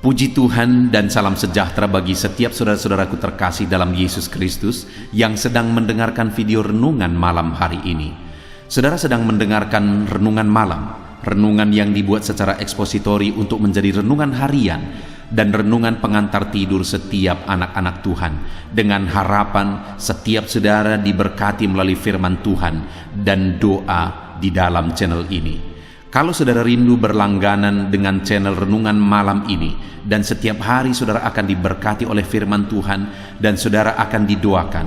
Puji Tuhan dan salam sejahtera bagi setiap saudara-saudaraku terkasih dalam Yesus Kristus yang sedang mendengarkan video renungan malam hari ini. Saudara sedang mendengarkan renungan malam, renungan yang dibuat secara ekspositori untuk menjadi renungan harian dan renungan pengantar tidur setiap anak-anak Tuhan, dengan harapan setiap saudara diberkati melalui firman Tuhan dan doa di dalam channel ini. Kalau saudara rindu berlangganan dengan channel renungan malam ini dan setiap hari saudara akan diberkati oleh firman Tuhan dan saudara akan didoakan,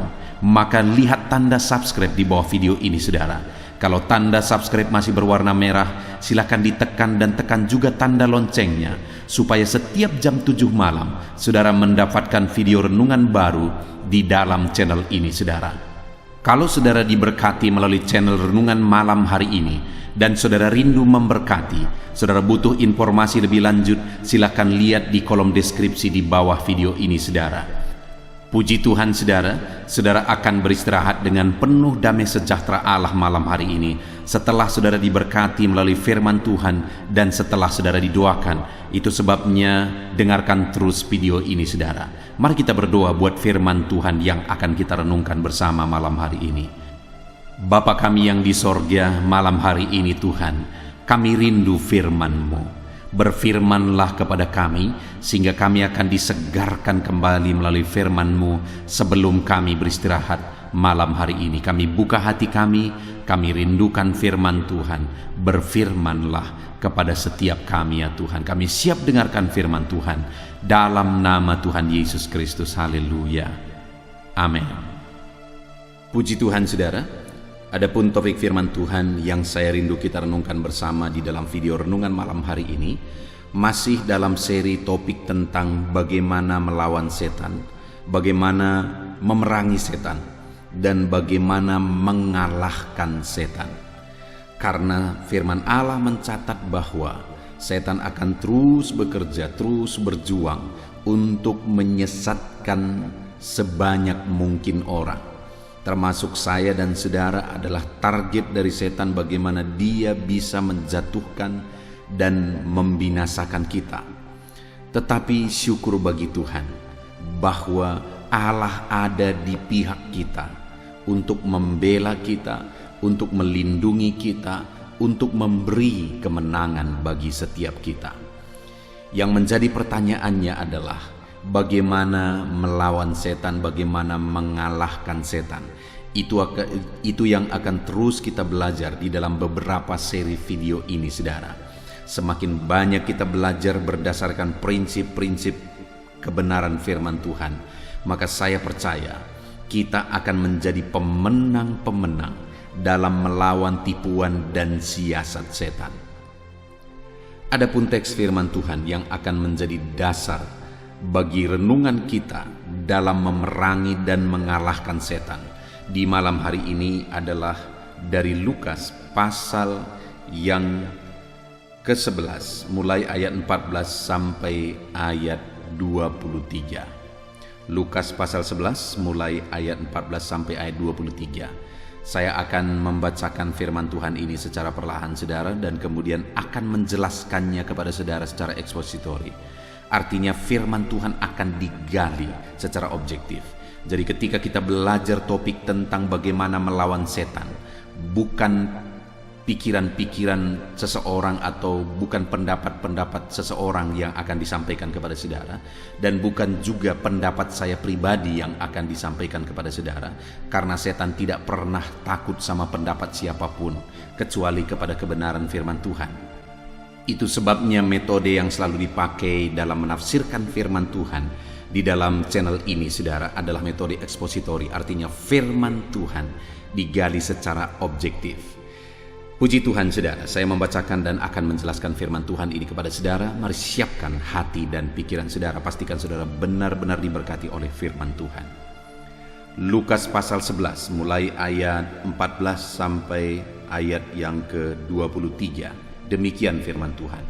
maka lihat tanda subscribe di bawah video ini saudara. Kalau tanda subscribe masih berwarna merah, silakan ditekan dan tekan juga tanda loncengnya supaya setiap jam 7 malam saudara mendapatkan video renungan baru di dalam channel ini saudara. Kalau saudara diberkati melalui channel renungan malam hari ini dan saudara rindu memberkati, saudara butuh informasi lebih lanjut, silakan lihat di kolom deskripsi di bawah video ini saudara. Puji Tuhan saudara, saudara akan beristirahat dengan penuh damai sejahtera Allah malam hari ini setelah saudara diberkati melalui firman Tuhan dan setelah saudara didoakan. Itu sebabnya dengarkan terus video ini saudara. Mari kita berdoa buat firman Tuhan yang akan kita renungkan bersama malam hari ini. Bapa kami yang di sorga, malam hari ini Tuhan, kami rindu firman-Mu. Berfirmanlah kepada kami, sehingga kami akan disegarkan kembali melalui firman-Mu sebelum kami beristirahat malam hari ini. Kami buka hati kami rindukan firman Tuhan. Berfirmanlah kepada setiap kami ya Tuhan. Kami siap dengarkan firman Tuhan. Dalam nama Tuhan Yesus Kristus, haleluya. Amin. Puji Tuhan saudara. Adapun topik firman Tuhan yang saya rindu kita renungkan bersama di dalam video renungan malam hari ini masih dalam seri topik tentang bagaimana melawan setan, bagaimana memerangi setan, dan bagaimana mengalahkan setan. Karena firman Allah mencatat bahwa setan akan terus bekerja, terus berjuang untuk menyesatkan sebanyak mungkin orang. Termasuk saya dan saudara adalah target dari setan, bagaimana dia bisa menjatuhkan dan membinasakan kita. Tetapi syukur bagi Tuhan bahwa Allah ada di pihak kita untuk membela kita, untuk melindungi kita, untuk memberi kemenangan bagi setiap kita. Yang menjadi pertanyaannya adalah bagaimana melawan setan, bagaimana mengalahkan setan. Itu yang akan terus kita belajar di dalam beberapa seri video ini saudara. Semakin banyak kita belajar berdasarkan prinsip-prinsip kebenaran firman Tuhan, maka saya percaya kita akan menjadi pemenang-pemenang dalam melawan tipuan dan siasat setan. Adapun teks firman Tuhan yang akan menjadi dasar bagi renungan kita dalam memerangi dan mengalahkan setan di malam hari ini adalah dari Lukas pasal yang ke-11 mulai ayat 14 sampai ayat 23. Lukas pasal 11 mulai ayat 14 sampai ayat 23. Saya akan membacakan firman Tuhan ini secara perlahan saudara, dan kemudian akan menjelaskannya kepada saudara secara ekspositori. Artinya firman Tuhan akan digali secara objektif. Jadi ketika kita belajar topik tentang bagaimana melawan setan, bukan pikiran-pikiran seseorang atau bukan pendapat-pendapat seseorang yang akan disampaikan kepada saudara, dan bukan juga pendapat saya pribadi yang akan disampaikan kepada saudara, karena setan tidak pernah takut sama pendapat siapapun kecuali kepada kebenaran firman Tuhan. Itu sebabnya metode yang selalu dipakai dalam menafsirkan firman Tuhan di dalam channel ini saudara adalah metode ekspositori, artinya firman Tuhan digali secara objektif. Puji Tuhan saudara, saya membacakan dan akan menjelaskan firman Tuhan ini kepada saudara. Mari siapkan hati dan pikiran saudara, pastikan saudara benar-benar diberkati oleh firman Tuhan. Lukas pasal 11 mulai ayat 14 sampai ayat yang ke-23. Demikian firman Tuhan.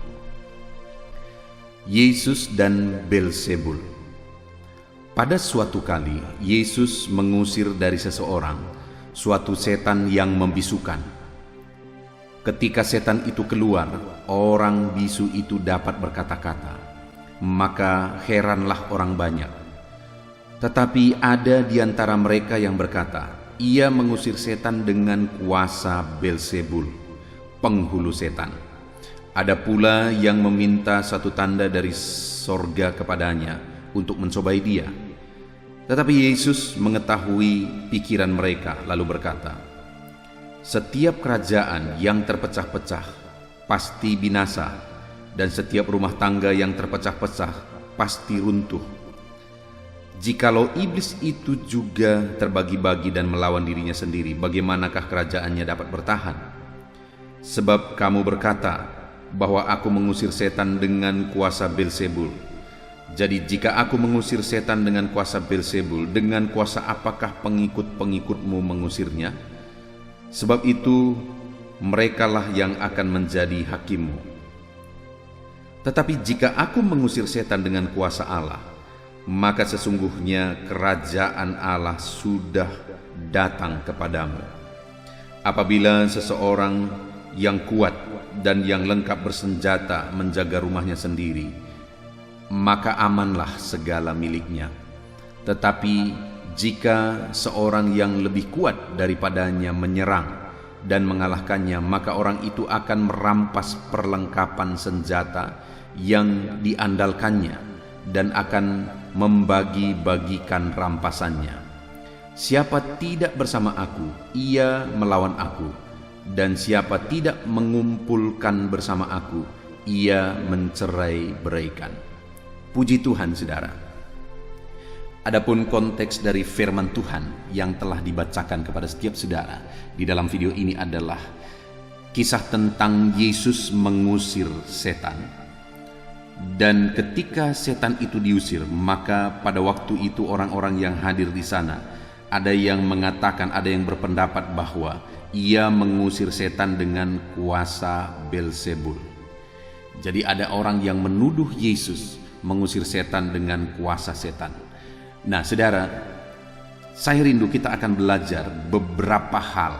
Yesus dan Belzebul. Pada suatu kali Yesus mengusir dari seseorang suatu setan yang membisukan. Ketika setan itu keluar, orang bisu itu dapat berkata-kata. maka heranlah orang banyak. Tetapi ada di antara mereka yang berkata, ia mengusir setan dengan kuasa Beelzebul, penghulu setan. Ada pula yang meminta satu tanda dari sorga kepadanya untuk mencobai dia. Tetapi Yesus mengetahui pikiran mereka, lalu berkata, setiap kerajaan yang terpecah-pecah pasti binasa, dan setiap rumah tangga yang terpecah-pecah pasti runtuh. Jikalau iblis itu juga terbagi-bagi dan melawan dirinya sendiri, bagaimanakah kerajaannya dapat bertahan? Sebab kamu berkata bahwa aku mengusir setan dengan kuasa Beelzebul. Jadi jika aku mengusir setan dengan kuasa Beelzebul, dengan kuasa apakah pengikut-pengikutmu mengusirnya? Sebab itu merekalah yang akan menjadi hakimmu. Tetapi jika aku mengusir setan dengan kuasa Allah, maka sesungguhnya kerajaan Allah sudah datang kepadamu. Apabila seseorang yang kuat dan yang lengkap bersenjata menjaga rumahnya sendiri, maka amanlah segala miliknya. Tetapi jika seorang yang lebih kuat daripadanya menyerang dan mengalahkannya, maka orang itu akan merampas perlengkapan senjata yang diandalkannya dan akan membagi-bagikan rampasannya. Siapa tidak bersama aku, ia melawan aku, dan siapa tidak mengumpulkan bersama aku, ia mencerai-beraikan. Puji Tuhan, saudara. Adapun konteks dari firman Tuhan yang telah dibacakan kepada setiap saudara di dalam video ini adalah kisah tentang Yesus mengusir setan. Dan ketika setan itu diusir, maka pada waktu itu orang-orang yang hadir di sana, ada yang mengatakan, ada yang berpendapat bahwa ia mengusir setan dengan kuasa Beelzebul. Jadi ada orang yang menuduh Yesus mengusir setan dengan kuasa setan. Nah, saudara, saya rindu kita akan belajar beberapa hal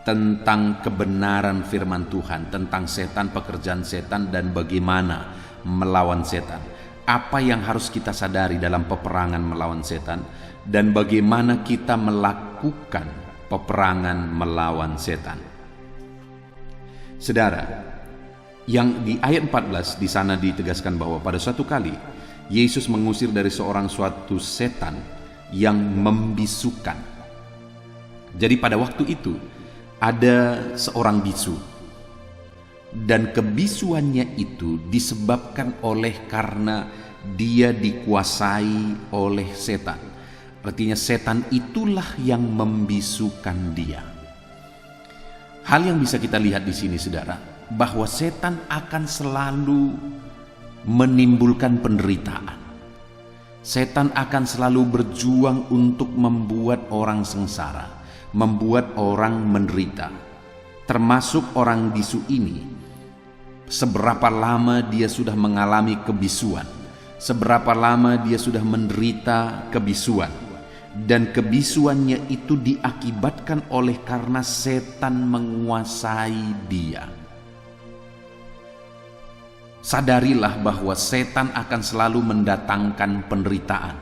tentang kebenaran firman Tuhan, tentang setan, pekerjaan setan, dan bagaimana melawan setan. Apa yang harus kita sadari dalam peperangan melawan setan, dan bagaimana kita melakukan peperangan melawan setan. Saudara, yang di ayat 14 di sana ditegaskan bahwa pada suatu kali Yesus mengusir dari suatu setan yang membisukan. Jadi pada waktu itu ada seorang bisu, dan kebisuannya itu disebabkan karena dia dikuasai oleh setan. Artinya setan itulah yang membisukan dia. Hal yang bisa kita lihat di sini, saudara, bahwa setan akan selalu menimbulkan penderitaan. Setan akan selalu berjuang untuk membuat orang sengsara, membuat orang menderita. Termasuk orang bisu ini, seberapa lama dia sudah mengalami kebisuan, seberapa lama dia sudah menderita kebisuan, dan kebisuannya itu diakibatkan karena setan menguasai dia. Sadarilah bahwa setan akan selalu mendatangkan penderitaan.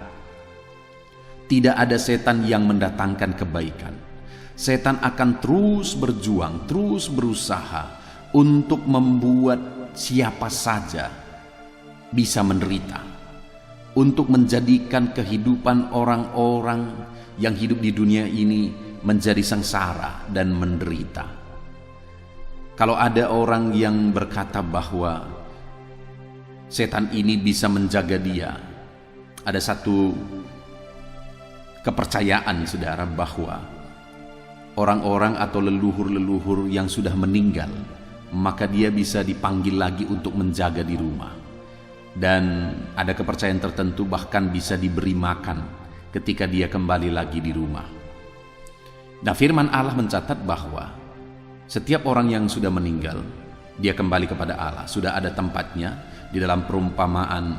Tidak ada setan yang mendatangkan kebaikan. Setan akan terus berjuang, terus berusaha untuk membuat siapa saja bisa menderita, untuk menjadikan kehidupan orang-orang yang hidup di dunia ini menjadi sengsara dan menderita. Kalau ada orang yang berkata bahwa setan ini bisa menjaga dia, ada satu kepercayaan, saudara, bahwa orang-orang atau leluhur-leluhur yang sudah meninggal, maka dia bisa dipanggil lagi untuk menjaga di rumah. Dan ada kepercayaan tertentu bahkan bisa diberi makan ketika dia kembali lagi di rumah. Nah, firman Allah mencatat bahwa setiap orang yang sudah meninggal, dia kembali kepada Allah. Sudah ada tempatnya. Di dalam perumpamaan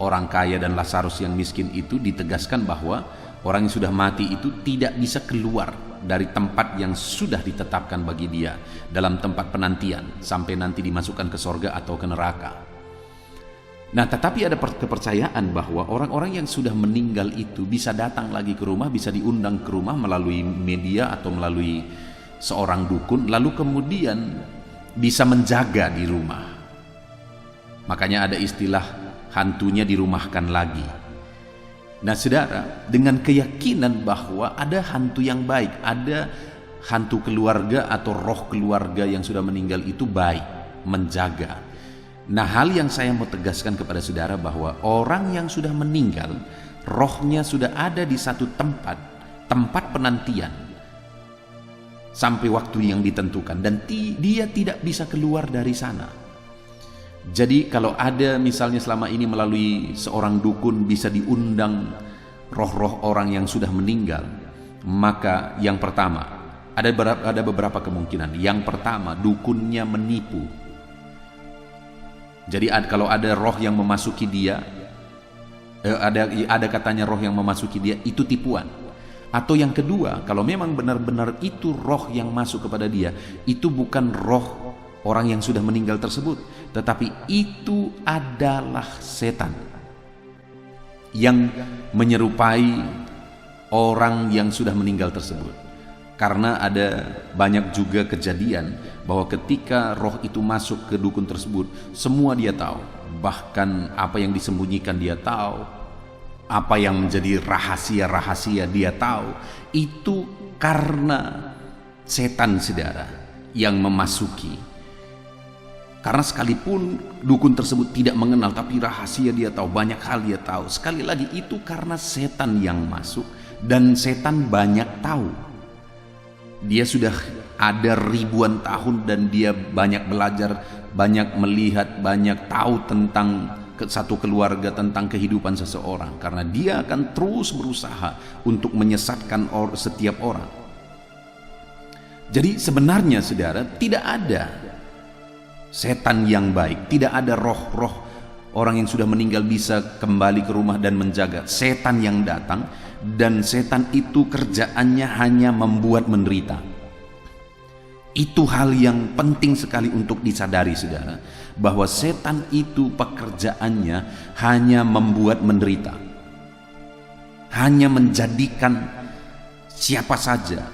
orang kaya dan Lazarus yang miskin itu ditegaskan bahwa orang yang sudah mati itu tidak bisa keluar dari tempat yang sudah ditetapkan bagi dia dalam tempat penantian sampai nanti dimasukkan ke sorga atau ke neraka. Nah, tetapi ada kepercayaan bahwa orang-orang yang sudah meninggal itu bisa datang lagi ke rumah, bisa diundang ke rumah melalui media atau melalui seorang dukun, lalu kemudian bisa menjaga di rumah. Makanya ada istilah hantunya dirumahkan lagi. Nah, saudara, dengan keyakinan bahwa ada hantu yang baik, ada hantu keluarga atau roh keluarga yang sudah meninggal itu baik, menjaga. Nah, hal yang saya mau tegaskan kepada saudara bahwa orang yang sudah meninggal, rohnya sudah ada di satu tempat penantian sampai waktu yang ditentukan, dan dia tidak bisa keluar dari sana. Jadi kalau ada misalnya selama ini melalui seorang dukun bisa diundang roh-roh orang yang sudah meninggal, maka yang pertama ada beberapa kemungkinan. Yang pertama, dukunnya menipu. Jadi kalau ada roh yang memasuki dia, ada katanya roh yang memasuki dia, itu tipuan. Atau yang kedua, kalau memang benar-benar itu roh yang masuk kepada dia, itu bukan roh orang yang sudah meninggal tersebut, tetapi itu adalah setan yang menyerupai orang yang sudah meninggal tersebut. Karena ada banyak juga kejadian bahwa ketika roh itu masuk ke dukun tersebut, semua dia tahu. Bahkan apa yang disembunyikan dia tahu, apa yang menjadi rahasia-rahasia dia tahu. Itu karena setan, saudara, yang memasuki. Karena sekalipun dukun tersebut tidak mengenal, tapi rahasia dia tahu, banyak hal dia tahu. Sekali lagi, itu karena setan yang masuk, dan setan banyak tahu. Dia sudah ada ribuan tahun dan dia banyak belajar, banyak melihat, banyak tahu tentang satu keluarga, tentang kehidupan seseorang. Karena dia akan terus berusaha untuk menyesatkan setiap orang. Jadi sebenarnya, saudara, tidak ada setan yang baik, tidak ada roh-roh orang yang sudah meninggal bisa kembali ke rumah dan menjaga. Setan yang datang, dan setan itu kerjaannya hanya membuat menderita. Itu hal yang penting sekali untuk disadari, saudara, bahwa setan itu pekerjaannya hanya membuat menderita, hanya menjadikan siapa saja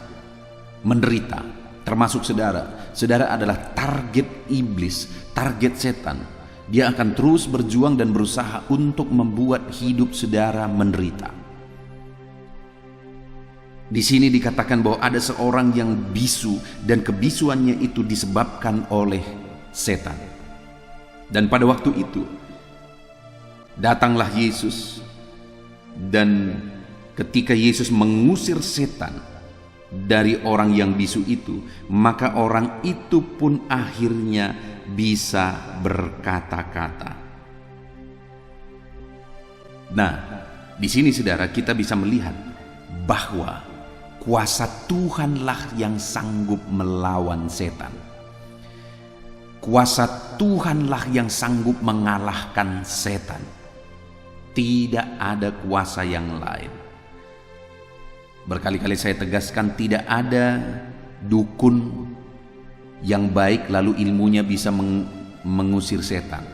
menderita, termasuk saudara. Saudara adalah target iblis, target setan. Dia akan terus berjuang dan berusaha untuk membuat hidup saudara menderita. Di sini dikatakan bahwa ada seorang yang bisu, dan kebisuannya itu disebabkan oleh setan. Dan pada waktu itu datanglah Yesus, dan ketika Yesus mengusir setan dari orang yang bisu itu, maka orang itu pun akhirnya bisa berkata-kata. Nah, di sini saudara, kita bisa melihat bahwa kuasa Tuhanlah yang sanggup melawan setan. Kuasa Tuhanlah yang sanggup mengalahkan setan. Tidak ada kuasa yang lain. Berkali-kali saya tegaskan, tidak ada dukun yang baik lalu ilmunya bisa mengusir setan.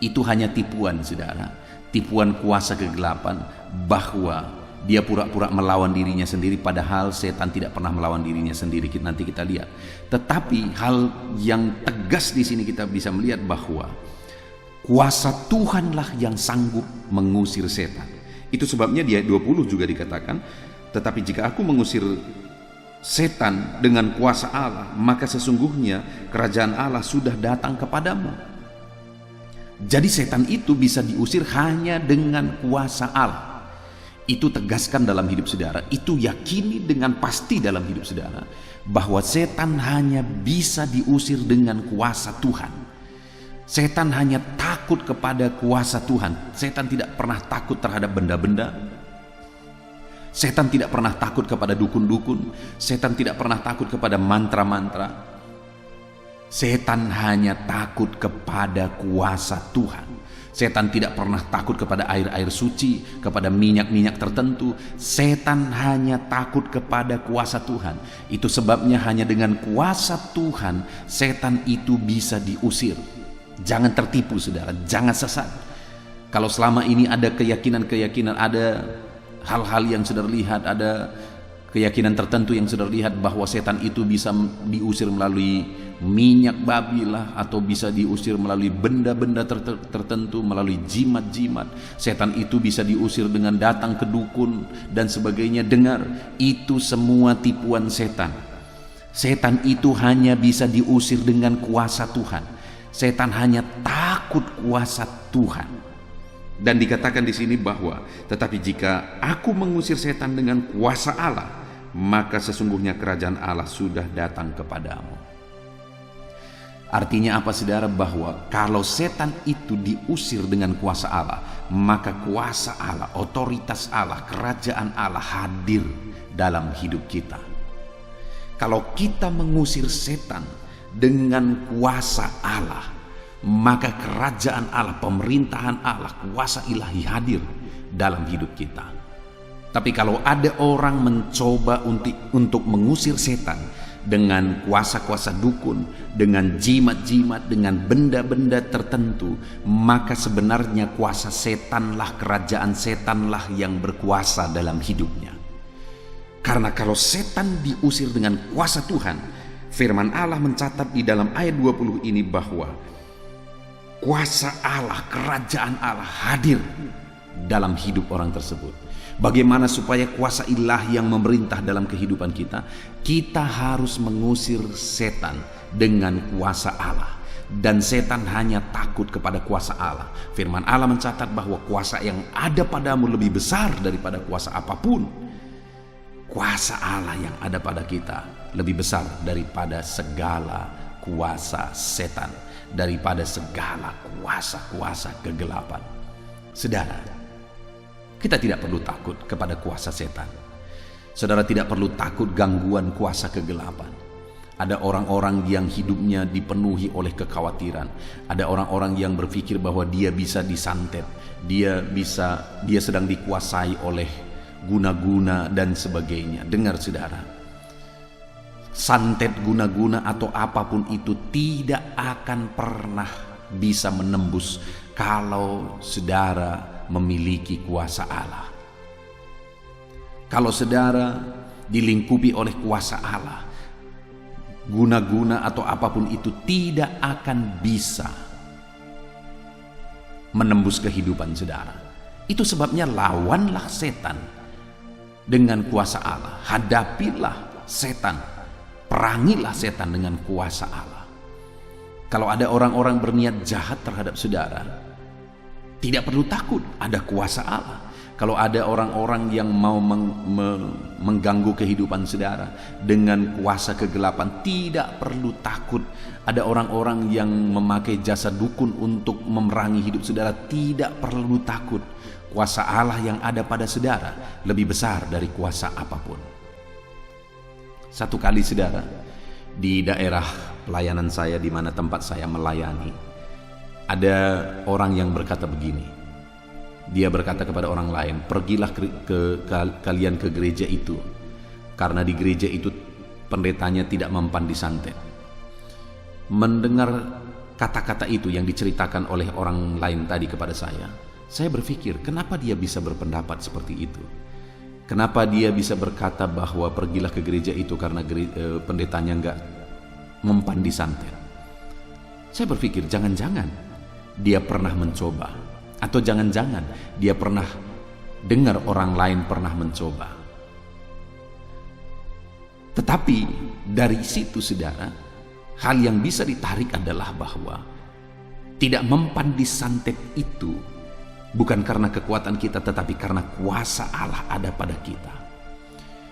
Itu hanya tipuan, saudara. Tipuan kuasa kegelapan, bahwa dia pura-pura melawan dirinya sendiri, padahal setan tidak pernah melawan dirinya sendiri. Nanti kita lihat. Tetapi hal yang tegas di sini kita bisa melihat bahwa kuasa Tuhanlah yang sanggup mengusir setan. Itu sebabnya di ayat 20 juga dikatakan, tetapi jika aku mengusir setan dengan kuasa Allah, maka sesungguhnya kerajaan Allah sudah datang kepadamu. Jadi setan itu bisa diusir hanya dengan kuasa Allah. Itu tegaskan dalam hidup saudara, itu yakini dengan pasti dalam hidup saudara, bahwa setan hanya bisa diusir dengan kuasa Tuhan. Setan hanya takut kepada kuasa Tuhan. Setan tidak pernah takut terhadap benda-benda. Setan tidak pernah takut kepada dukun-dukun. Setan tidak pernah takut kepada mantra-mantra. Setan hanya takut kepada kuasa Tuhan. Setan tidak pernah takut kepada air-air suci, kepada minyak-minyak tertentu. Setan hanya takut kepada kuasa Tuhan. Itu sebabnya hanya dengan kuasa Tuhan setan itu bisa diusir. Jangan tertipu, saudara, jangan sesat. Kalau selama ini ada keyakinan-keyakinan, ada hal-hal yang saudara lihat, ada keyakinan tertentu yang saudara lihat bahwa setan itu bisa diusir melalui minyak babi lah, atau bisa diusir melalui benda-benda tertentu, melalui jimat-jimat. Setan itu bisa diusir dengan datang ke dukun dan sebagainya. Dengar, itu semua tipuan setan. Setan itu hanya bisa diusir dengan kuasa Tuhan. Setan hanya takut kuasa Tuhan. Dan dikatakan di sini bahwa, tetapi jika aku mengusir setan dengan kuasa Allah, maka sesungguhnya kerajaan Allah sudah datang kepadamu. Artinya apa saudara? Bahwa kalau setan itu diusir dengan kuasa Allah, maka kuasa Allah, otoritas Allah, kerajaan Allah hadir dalam hidup kita. Kalau kita mengusir setan dengan kuasa Allah, maka kerajaan Allah, pemerintahan Allah, kuasa ilahi hadir dalam hidup kita. Tapi kalau ada orang mencoba untuk mengusir setan dengan kuasa-kuasa dukun, dengan jimat-jimat, dengan benda-benda tertentu, maka sebenarnya kuasa setanlah, kerajaan setanlah yang berkuasa dalam hidupnya. Karena kalau setan diusir dengan kuasa Tuhan, firman Allah mencatat di dalam ayat 20 ini bahwa kuasa Allah, kerajaan Allah hadir dalam hidup orang tersebut. Bagaimana supaya kuasa ilahi yang memerintah dalam kehidupan kita? Kita harus mengusir setan dengan kuasa Allah. Dan setan hanya takut kepada kuasa Allah. Firman Allah mencatat bahwa kuasa yang ada padamu lebih besar daripada kuasa apapun. Kuasa Allah yang ada pada kita lebih besar daripada segala kuasa setan, daripada segala kuasa-kuasa kegelapan. Saudara, kita tidak perlu takut kepada kuasa setan. Saudara tidak perlu takut gangguan kuasa kegelapan. Ada orang-orang yang hidupnya dipenuhi oleh kekhawatiran. Ada orang-orang yang berpikir bahwa dia bisa disantet, dia sedang dikuasai oleh guna-guna dan sebagainya. Dengar saudara, santet, guna-guna atau apapun itu tidak akan pernah bisa menembus kalau saudara memiliki kuasa Allah. Kalau saudara dilingkupi oleh kuasa Allah, guna-guna atau apapun itu tidak akan bisa menembus kehidupan saudara. Itu sebabnya lawanlah setan dengan kuasa Allah. Hadapilah setan, perangilah setan dengan kuasa Allah. Kalau ada orang-orang berniat jahat terhadap saudara, tidak perlu takut, ada kuasa Allah. Kalau ada orang-orang yang mau mengganggu kehidupan saudara dengan kuasa kegelapan, tidak perlu takut. Ada orang-orang yang memakai jasa dukun untuk memerangi hidup saudara, tidak perlu takut. Kuasa Allah yang ada pada saudara lebih besar dari kuasa apapun. Satu kali saudara, di daerah pelayanan saya, di mana tempat saya melayani, ada orang yang berkata begini. Dia berkata kepada orang lain, pergilah kalian ke gereja itu, karena di gereja itu pendetanya tidak mempan disantet. Mendengar kata-kata itu yang diceritakan oleh orang lain tadi kepada saya berpikir, kenapa dia bisa berpendapat seperti itu? Kenapa dia bisa berkata bahwa pergilah ke gereja itu karena pendetanya enggak mempan disantet? Saya berpikir, jangan-jangan dia pernah mencoba, atau jangan-jangan dia pernah dengar orang lain pernah mencoba. Tetapi dari situ saudara, hal yang bisa ditarik adalah bahwa tidak mempan disantet itu bukan karena kekuatan kita, tetapi karena kuasa Allah ada pada kita.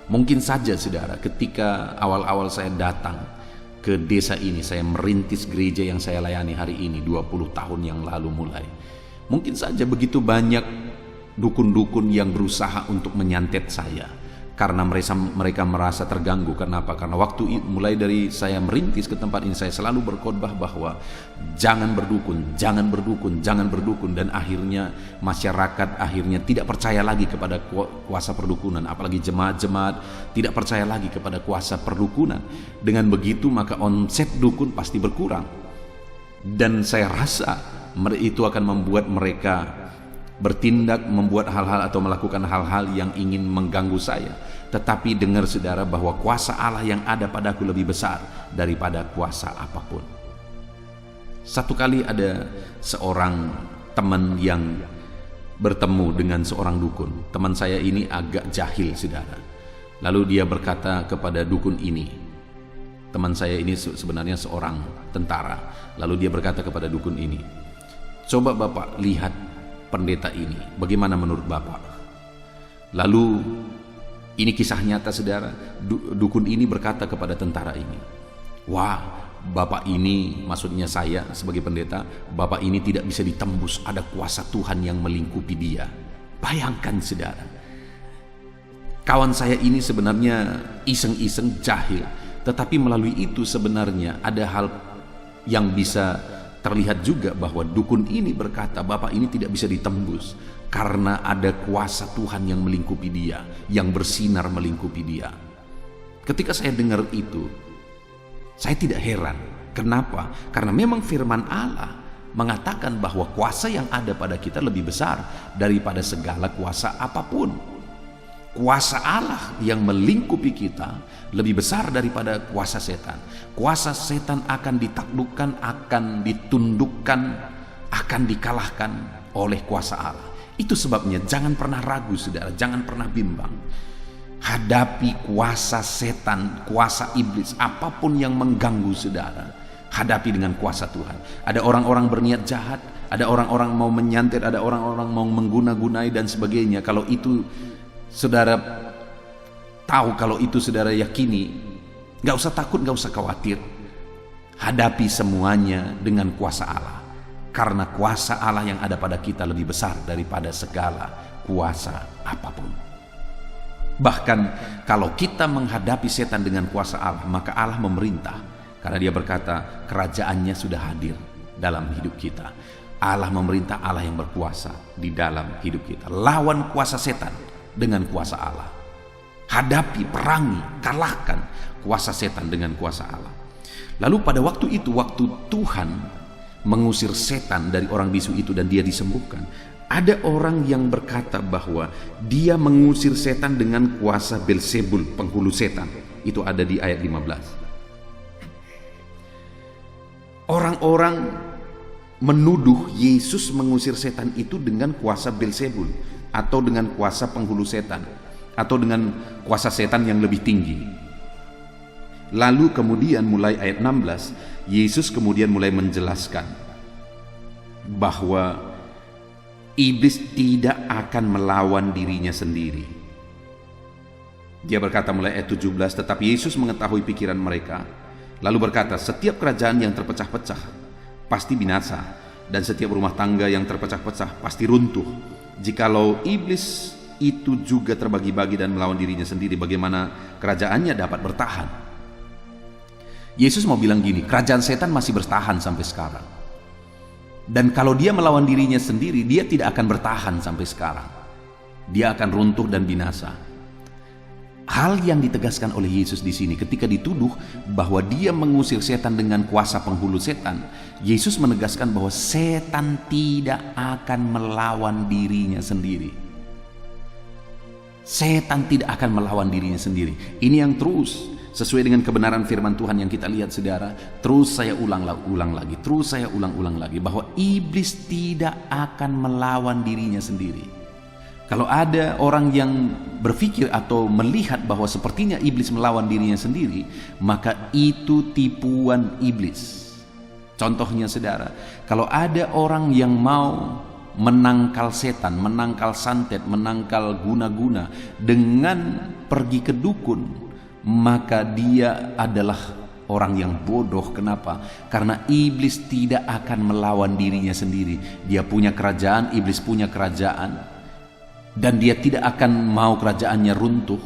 Mungkin saja saudara, ketika awal-awal saya datang ke desa ini, saya merintis gereja yang saya layani hari ini 20 tahun yang lalu mulai, mungkin saja begitu banyak dukun-dukun yang berusaha untuk menyantet saya, karena mereka merasa terganggu. Kenapa? Karena waktu mulai dari saya merintis ke tempat ini, saya selalu berkhotbah bahwa jangan berdukun, jangan berdukun, jangan berdukun. Dan akhirnya masyarakat tidak percaya lagi kepada kuasa perdukunan, apalagi jemaat-jemaat tidak percaya lagi kepada kuasa perdukunan. Dengan begitu maka omset dukun pasti berkurang. Dan saya rasa itu akan membuat mereka bertindak, membuat hal-hal atau melakukan hal-hal yang ingin mengganggu saya. Tetapi dengar saudara bahwa kuasa Allah yang ada padaku lebih besar daripada kuasa apapun. Satu kali ada seorang teman yang bertemu dengan seorang dukun. Teman saya ini agak jahil saudara. Lalu dia berkata kepada dukun ini, teman saya ini sebenarnya seorang tentara. Lalu dia berkata kepada dukun ini, coba Bapak lihat pendeta ini, bagaimana menurut Bapak? Lalu ini kisah nyata saudara. Dukun ini berkata kepada tentara ini, wah, Bapak ini, maksudnya saya sebagai pendeta, Bapak ini tidak bisa ditembus, ada kuasa Tuhan yang melingkupi dia. Bayangkan saudara, kawan saya ini sebenarnya iseng-iseng jahil, tetapi melalui itu sebenarnya ada hal yang bisa terlihat juga bahwa dukun ini berkata Bapak ini tidak bisa ditembus karena ada kuasa Tuhan yang melingkupi dia, yang bersinar melingkupi dia. Ketika saya dengar itu, saya tidak heran. Kenapa? Karena memang firman Allah mengatakan bahwa kuasa yang ada pada kita lebih besar daripada segala kuasa apapun. Kuasa Allah yang melingkupi kita lebih besar daripada kuasa setan. Kuasa setan akan ditaklukkan, akan ditundukkan, akan dikalahkan oleh kuasa Allah. Itu sebabnya jangan pernah ragu saudara, jangan pernah bimbang. Hadapi kuasa setan, kuasa iblis, apapun yang mengganggu saudara, hadapi dengan kuasa Tuhan. Ada orang-orang berniat jahat, ada orang-orang mau menyantet, ada orang-orang mau mengguna-gunai dan sebagainya. Kalau itu saudara tahu, kalau itu saudara yakini, gak usah takut, gak usah khawatir. Hadapi semuanya dengan kuasa Allah, karena kuasa Allah yang ada pada kita lebih besar daripada segala kuasa apapun. Bahkan kalau kita menghadapi setan dengan kuasa Allah, maka Allah memerintah, karena dia berkata kerajaannya sudah hadir dalam hidup kita. Allah memerintah, Allah yang berkuasa di dalam hidup kita. Lawan kuasa setan dengan kuasa Allah. Hadapi, perangi, kalahkan kuasa setan dengan kuasa Allah. Lalu pada waktu itu, waktu Tuhan mengusir setan dari orang bisu itu dan dia disembuhkan, ada orang yang berkata bahwa dia mengusir setan dengan kuasa Belzebul, penghulu setan. Itu ada di ayat 15. Orang-orang menuduh Yesus mengusir setan itu dengan kuasa Belzebul, atau dengan kuasa penghulu setan, atau dengan kuasa setan yang lebih tinggi. Lalu kemudian mulai ayat 16, Yesus kemudian mulai menjelaskan bahwa iblis tidak akan melawan dirinya sendiri. Dia berkata mulai ayat 17, tetapi Yesus mengetahui pikiran mereka, lalu berkata, setiap kerajaan yang terpecah-pecah pasti binasa, dan setiap rumah tangga yang terpecah-pecah pasti runtuh. Jikalau iblis itu juga terbagi-bagi dan melawan dirinya sendiri, bagaimana kerajaannya dapat bertahan? Yesus mau bilang gini, kerajaan setan masih bertahan sampai sekarang. Dan kalau dia melawan dirinya sendiri, dia tidak akan bertahan sampai sekarang. Dia akan runtuh dan binasa. Hal yang ditegaskan oleh Yesus di sini ketika dituduh bahwa dia mengusir setan dengan kuasa penghulu setan, Yesus menegaskan bahwa setan tidak akan melawan dirinya sendiri. Setan tidak akan melawan dirinya sendiri. Ini yang terus sesuai dengan kebenaran firman Tuhan yang kita lihat saudara. Terus saya ulang lagi, terus saya ulang lagi, bahwa iblis tidak akan melawan dirinya sendiri. Kalau ada orang yang berpikir atau melihat bahwa sepertinya iblis melawan dirinya sendiri, maka itu tipuan iblis. Contohnya saudara, kalau ada orang yang mau menangkal setan, menangkal santet, menangkal guna-guna dengan pergi ke dukun, maka dia adalah orang yang bodoh. Kenapa? Karena iblis tidak akan melawan dirinya sendiri. Dia punya kerajaan, iblis punya kerajaan, dan dia tidak akan mau kerajaannya runtuh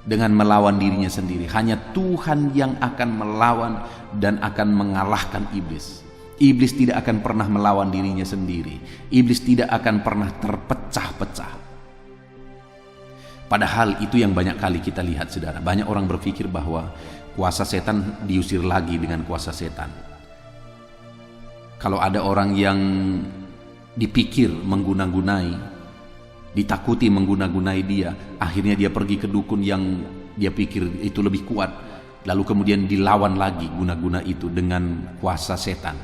dengan melawan dirinya sendiri. Hanya Tuhan yang akan melawan dan akan mengalahkan iblis. Iblis tidak akan pernah melawan dirinya sendiri. Iblis tidak akan pernah terpecah-pecah. Padahal itu yang banyak kali kita lihat saudara. Banyak orang berpikir bahwa kuasa setan diusir lagi dengan kuasa setan. Kalau ada orang yang dipikir mengguna-gunai, ditakuti mengguna-gunai dia. Akhirnya dia pergi ke dukun yang dia pikir itu lebih kuat, lalu kemudian dilawan lagi guna-guna itu dengan kuasa setan.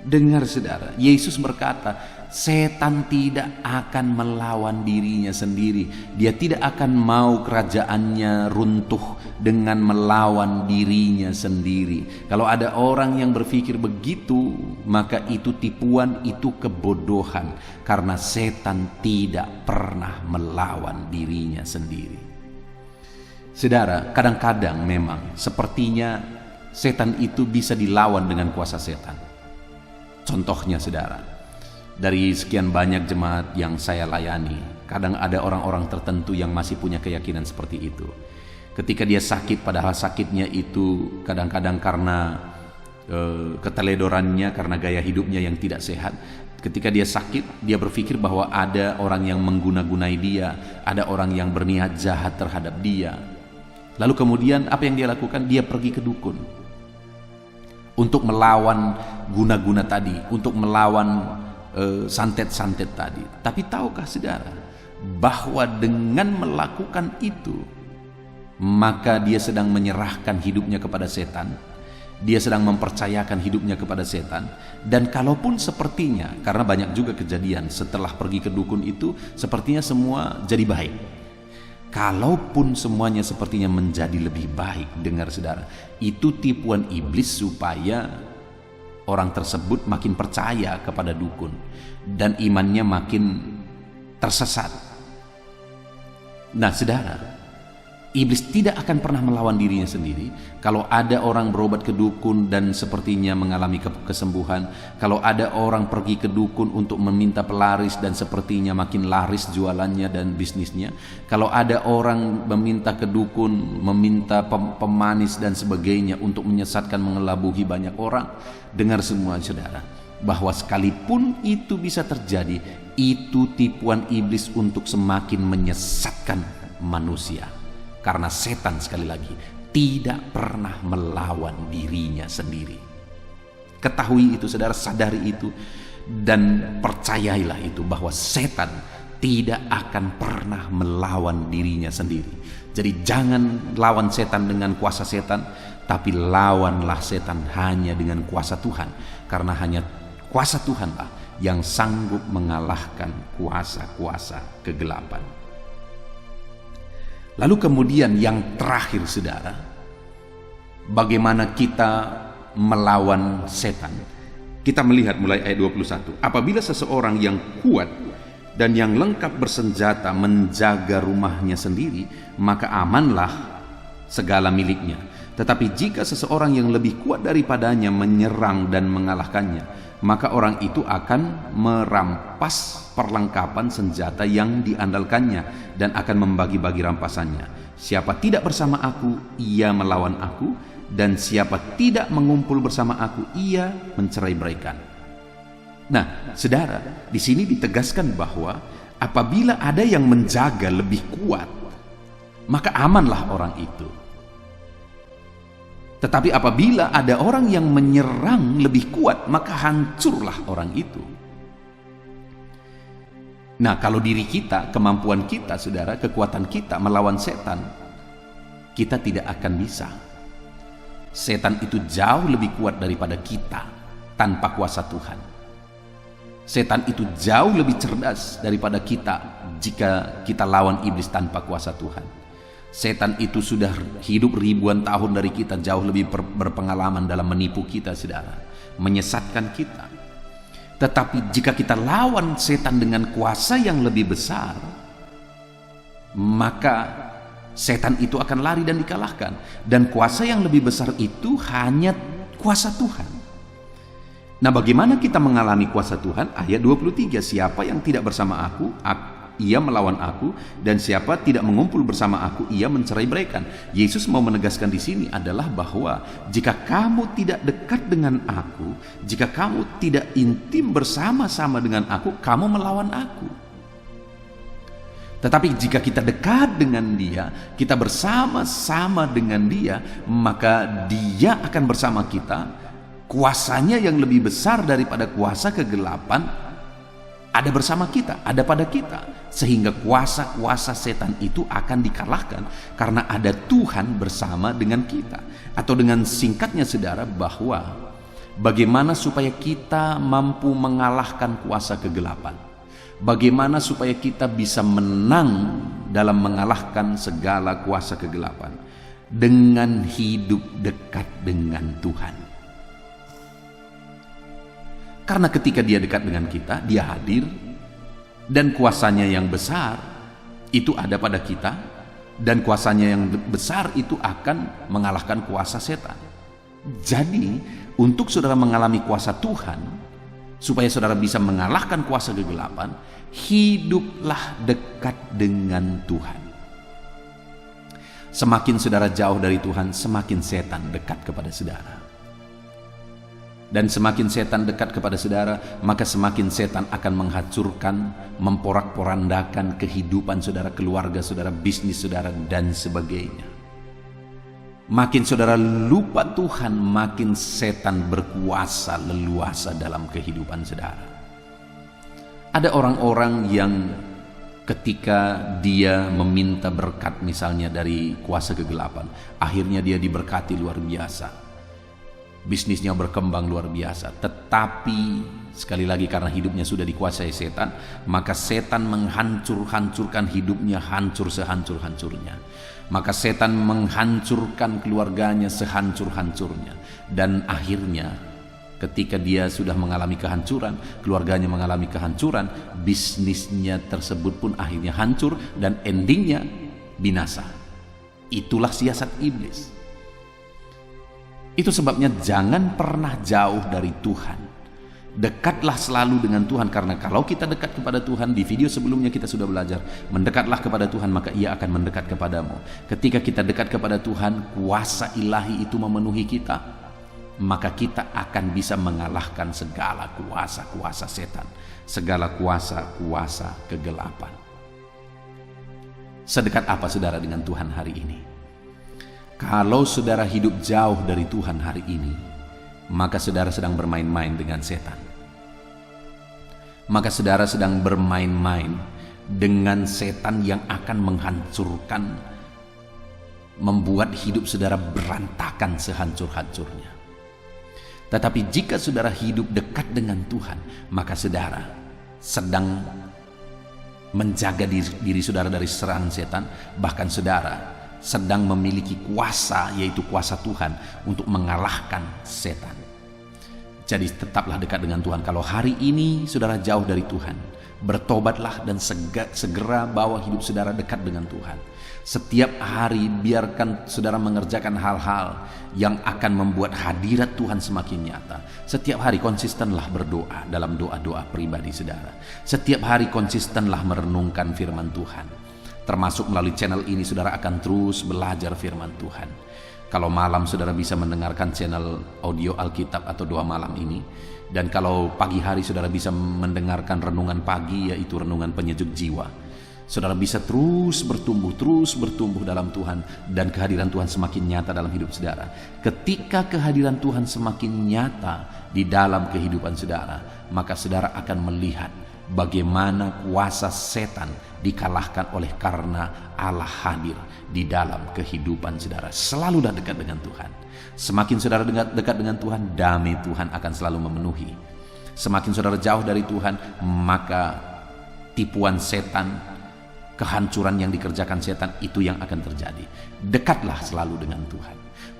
Dengar saudara, Yesus berkata, setan tidak akan melawan dirinya sendiri. Dia tidak akan mau kerajaannya runtuh dengan melawan dirinya sendiri. Kalau ada orang yang berpikir begitu, maka itu tipuan, itu kebodohan. Karena setan tidak pernah melawan dirinya sendiri. Saudara, kadang-kadang memang sepertinya setan itu bisa dilawan dengan kuasa setan. Contohnya saudara, dari sekian banyak jemaat yang saya layani, kadang ada orang-orang tertentu yang masih punya keyakinan seperti itu. Ketika dia sakit, padahal sakitnya itu kadang-kadang karena keteledorannya, karena gaya hidupnya yang tidak sehat. Ketika dia sakit, dia berpikir bahwa ada orang yang mengguna-gunai dia, ada orang yang berniat jahat terhadap dia. Lalu kemudian apa yang dia lakukan? Dia pergi ke dukun untuk melawan guna-guna tadi, untuk melawan santet-santet tadi. Tapi tahukah saudara bahwa dengan melakukan itu, maka dia sedang menyerahkan hidupnya kepada setan. Dia sedang mempercayakan hidupnya kepada setan. Dan kalaupun sepertinya, karena banyak juga kejadian setelah pergi ke dukun itu, sepertinya semua jadi baik. Kalaupun semuanya sepertinya menjadi lebih baik, dengar saudara, itu tipuan iblis supaya orang tersebut makin percaya kepada dukun dan imannya makin tersesat. Nah saudara, iblis tidak akan pernah melawan dirinya sendiri. Kalau ada orang berobat ke dukun dan sepertinya mengalami kesembuhan, kalau ada orang pergi ke dukun untuk meminta pelaris dan sepertinya makin laris jualannya dan bisnisnya, kalau ada orang meminta ke dukun, meminta pemanis dan sebagainya untuk menyesatkan, mengelabuhi banyak orang, dengar semua saudara, bahwa sekalipun itu bisa terjadi, itu tipuan iblis untuk semakin menyesatkan manusia. Karena setan sekali lagi tidak pernah melawan dirinya sendiri. Ketahui itu saudara, sadari itu, dan percayailah itu bahwa setan tidak akan pernah melawan dirinya sendiri. Jadi jangan lawan setan dengan kuasa setan, tapi lawanlah setan hanya dengan kuasa Tuhan. Karena hanya kuasa Tuhanlah yang sanggup mengalahkan kuasa-kuasa kegelapan. Lalu kemudian yang terakhir saudara, bagaimana kita melawan setan? Kita melihat mulai ayat 21. Apabila seseorang yang kuat dan yang lengkap bersenjata menjaga rumahnya sendiri, maka amanlah segala miliknya. Tetapi jika seseorang yang lebih kuat daripadanya menyerang dan mengalahkannya, maka orang itu akan merampas perlengkapan senjata yang diandalkannya dan akan membagi-bagi rampasannya. Siapa tidak bersama aku, ia melawan aku, dan siapa tidak mengumpul bersama aku, ia mencerai-beraikan. Nah, saudara, di sini ditegaskan bahwa apabila ada yang menjaga lebih kuat, maka amanlah orang itu. Tetapi apabila ada orang yang menyerang lebih kuat, maka hancurlah orang itu. Nah, kalau diri kita, kemampuan kita, saudara, kekuatan kita melawan setan, kita tidak akan bisa. Setan itu jauh lebih kuat daripada kita tanpa kuasa Tuhan. Setan itu jauh lebih cerdas daripada kita jika kita lawan iblis tanpa kuasa Tuhan. Setan itu sudah hidup ribuan tahun dari kita, jauh lebih berpengalaman dalam menipu kita, saudara, menyesatkan kita. Tetapi jika kita lawan setan dengan kuasa yang lebih besar, maka setan itu akan lari dan dikalahkan. Dan kuasa yang lebih besar itu hanya kuasa Tuhan. Nah, bagaimana kita mengalami kuasa Tuhan? Ayat 23, siapa yang tidak bersama aku, ia melawan aku, dan siapa tidak mengumpul bersama aku, ia mencerai-beraikan. Yesus mau menegaskan di sini adalah bahwa jika kamu tidak dekat dengan aku, jika kamu tidak intim bersama-sama dengan aku, kamu melawan aku. Tetapi jika kita dekat dengan dia, kita bersama-sama dengan dia, maka dia akan bersama kita. Kuasanya yang lebih besar daripada kuasa kegelapan ada bersama kita, ada pada kita, sehingga kuasa-kuasa setan itu akan dikalahkan karena ada Tuhan bersama dengan kita. Atau dengan singkatnya saudara, bahwa bagaimana supaya kita mampu mengalahkan kuasa kegelapan, bagaimana supaya kita bisa menang dalam mengalahkan segala kuasa kegelapan dengan hidup dekat dengan Tuhan. Karena ketika dia dekat dengan kita, dia hadir, dan kuasanya yang besar itu ada pada kita, dan kuasanya yang besar itu akan mengalahkan kuasa setan. Jadi untuk saudara mengalami kuasa Tuhan, supaya saudara bisa mengalahkan kuasa kegelapan, hiduplah dekat dengan Tuhan. Semakin saudara jauh dari Tuhan, semakin setan dekat kepada saudara. Dan semakin setan dekat kepada saudara, maka semakin setan akan menghancurkan, memporak-porandakan kehidupan saudara, keluarga saudara, bisnis saudara, dan sebagainya. Makin saudara lupa Tuhan, makin setan berkuasa leluasa dalam kehidupan saudara. Ada orang-orang yang ketika dia meminta berkat misalnya dari kuasa kegelapan, akhirnya dia diberkati luar biasa. Bisnisnya berkembang luar biasa, tetapi sekali lagi karena hidupnya sudah dikuasai setan, maka setan menghancurkan hidupnya, hancur sehancur-hancurnya. Maka setan menghancurkan keluarganya sehancur-hancurnya, dan akhirnya ketika dia sudah mengalami kehancuran, keluarganya mengalami kehancuran, bisnisnya tersebut pun akhirnya hancur dan endingnya binasa. Itulah siasat iblis. Itu sebabnya jangan pernah jauh dari Tuhan. Dekatlah selalu dengan Tuhan, karena kalau kita dekat kepada Tuhan, di video sebelumnya kita sudah belajar, mendekatlah kepada Tuhan maka Ia akan mendekat kepadamu. Ketika kita dekat kepada Tuhan, kuasa ilahi itu memenuhi kita, maka kita akan bisa mengalahkan segala kuasa-kuasa setan, segala kuasa-kuasa kegelapan. Sedekat apa saudara dengan Tuhan hari ini? Kalau saudara hidup jauh dari Tuhan hari ini, maka saudara sedang bermain-main dengan setan. Maka saudara sedang bermain-main dengan setan yang akan menghancurkan, membuat hidup saudara berantakan sehancur-hancurnya. Tetapi jika saudara hidup dekat dengan Tuhan, maka saudara sedang menjaga diri saudara dari serangan setan, bahkan saudara sedang memiliki kuasa, yaitu kuasa Tuhan untuk mengalahkan setan. Jadi tetaplah dekat dengan Tuhan. Kalau hari ini saudara jauh dari Tuhan, bertobatlah dan segera bawa hidup saudara dekat dengan Tuhan. Setiap hari biarkan saudara mengerjakan hal-hal yang akan membuat hadirat Tuhan semakin nyata. Setiap hari konsistenlah berdoa dalam doa-doa pribadi saudara. Setiap hari konsistenlah merenungkan firman Tuhan. Termasuk melalui channel ini saudara akan terus belajar firman Tuhan. Kalau malam saudara bisa mendengarkan channel audio Alkitab atau doa malam ini. Dan kalau pagi hari saudara bisa mendengarkan renungan pagi, yaitu renungan penyejuk jiwa. Saudara bisa terus bertumbuh dalam Tuhan, dan kehadiran Tuhan semakin nyata dalam hidup saudara. Ketika kehadiran Tuhan semakin nyata di dalam kehidupan saudara, maka saudara akan melihat bagaimana kuasa setan dikalahkan oleh karena Allah hadir di dalam kehidupan saudara. Selalulah dekat dengan Tuhan. Semakin saudara dekat dengan Tuhan, damai Tuhan akan selalu memenuhi. Semakin saudara jauh dari Tuhan, maka tipuan setan, kehancuran yang dikerjakan setan itu yang akan terjadi. Dekatlah selalu dengan Tuhan.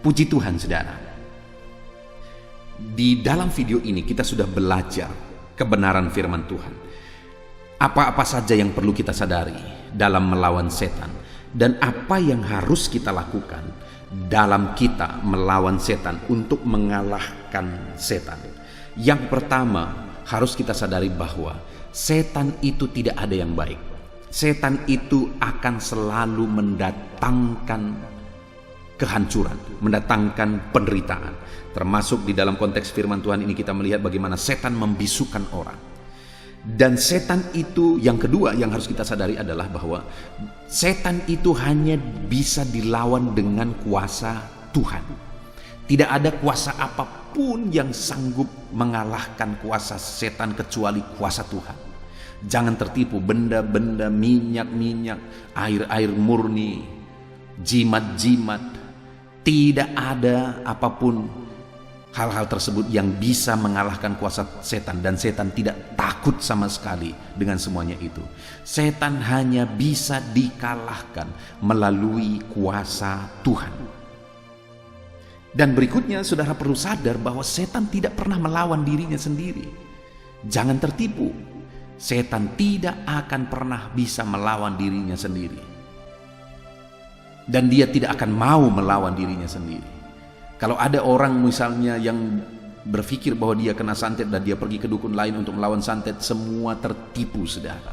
Puji Tuhan saudara. Di dalam video ini kita sudah belajar kebenaran firman Tuhan. Apa-apa saja yang perlu kita sadari dalam melawan setan, dan apa yang harus kita lakukan dalam kita melawan setan untuk mengalahkan setan. Yang pertama, harus kita sadari bahwa setan itu tidak ada yang baik. Setan itu akan selalu mendatangkan kehancuran, mendatangkan penderitaan. Termasuk di dalam konteks firman Tuhan ini kita melihat bagaimana setan membisukan orang. Dan setan itu, yang kedua yang harus kita sadari adalah bahwa setan itu hanya bisa dilawan dengan kuasa Tuhan. Tidak ada kuasa apapun yang sanggup mengalahkan kuasa setan kecuali kuasa Tuhan. Jangan tertipu benda-benda, minyak-minyak, air-air murni, jimat-jimat. Tidak ada apapun hal-hal tersebut yang bisa mengalahkan kuasa setan, dan setan tidak takut sama sekali dengan semuanya itu. Setan hanya bisa dikalahkan melalui kuasa Tuhan. Dan berikutnya, saudara perlu sadar bahwa setan tidak pernah melawan dirinya sendiri. Jangan tertipu. Setan tidak akan pernah bisa melawan dirinya sendiri. Dan dia tidak akan mau melawan dirinya sendiri. Kalau ada orang misalnya yang berpikir bahwa dia kena santet dan dia pergi ke dukun lain untuk melawan santet, semua tertipu, saudara.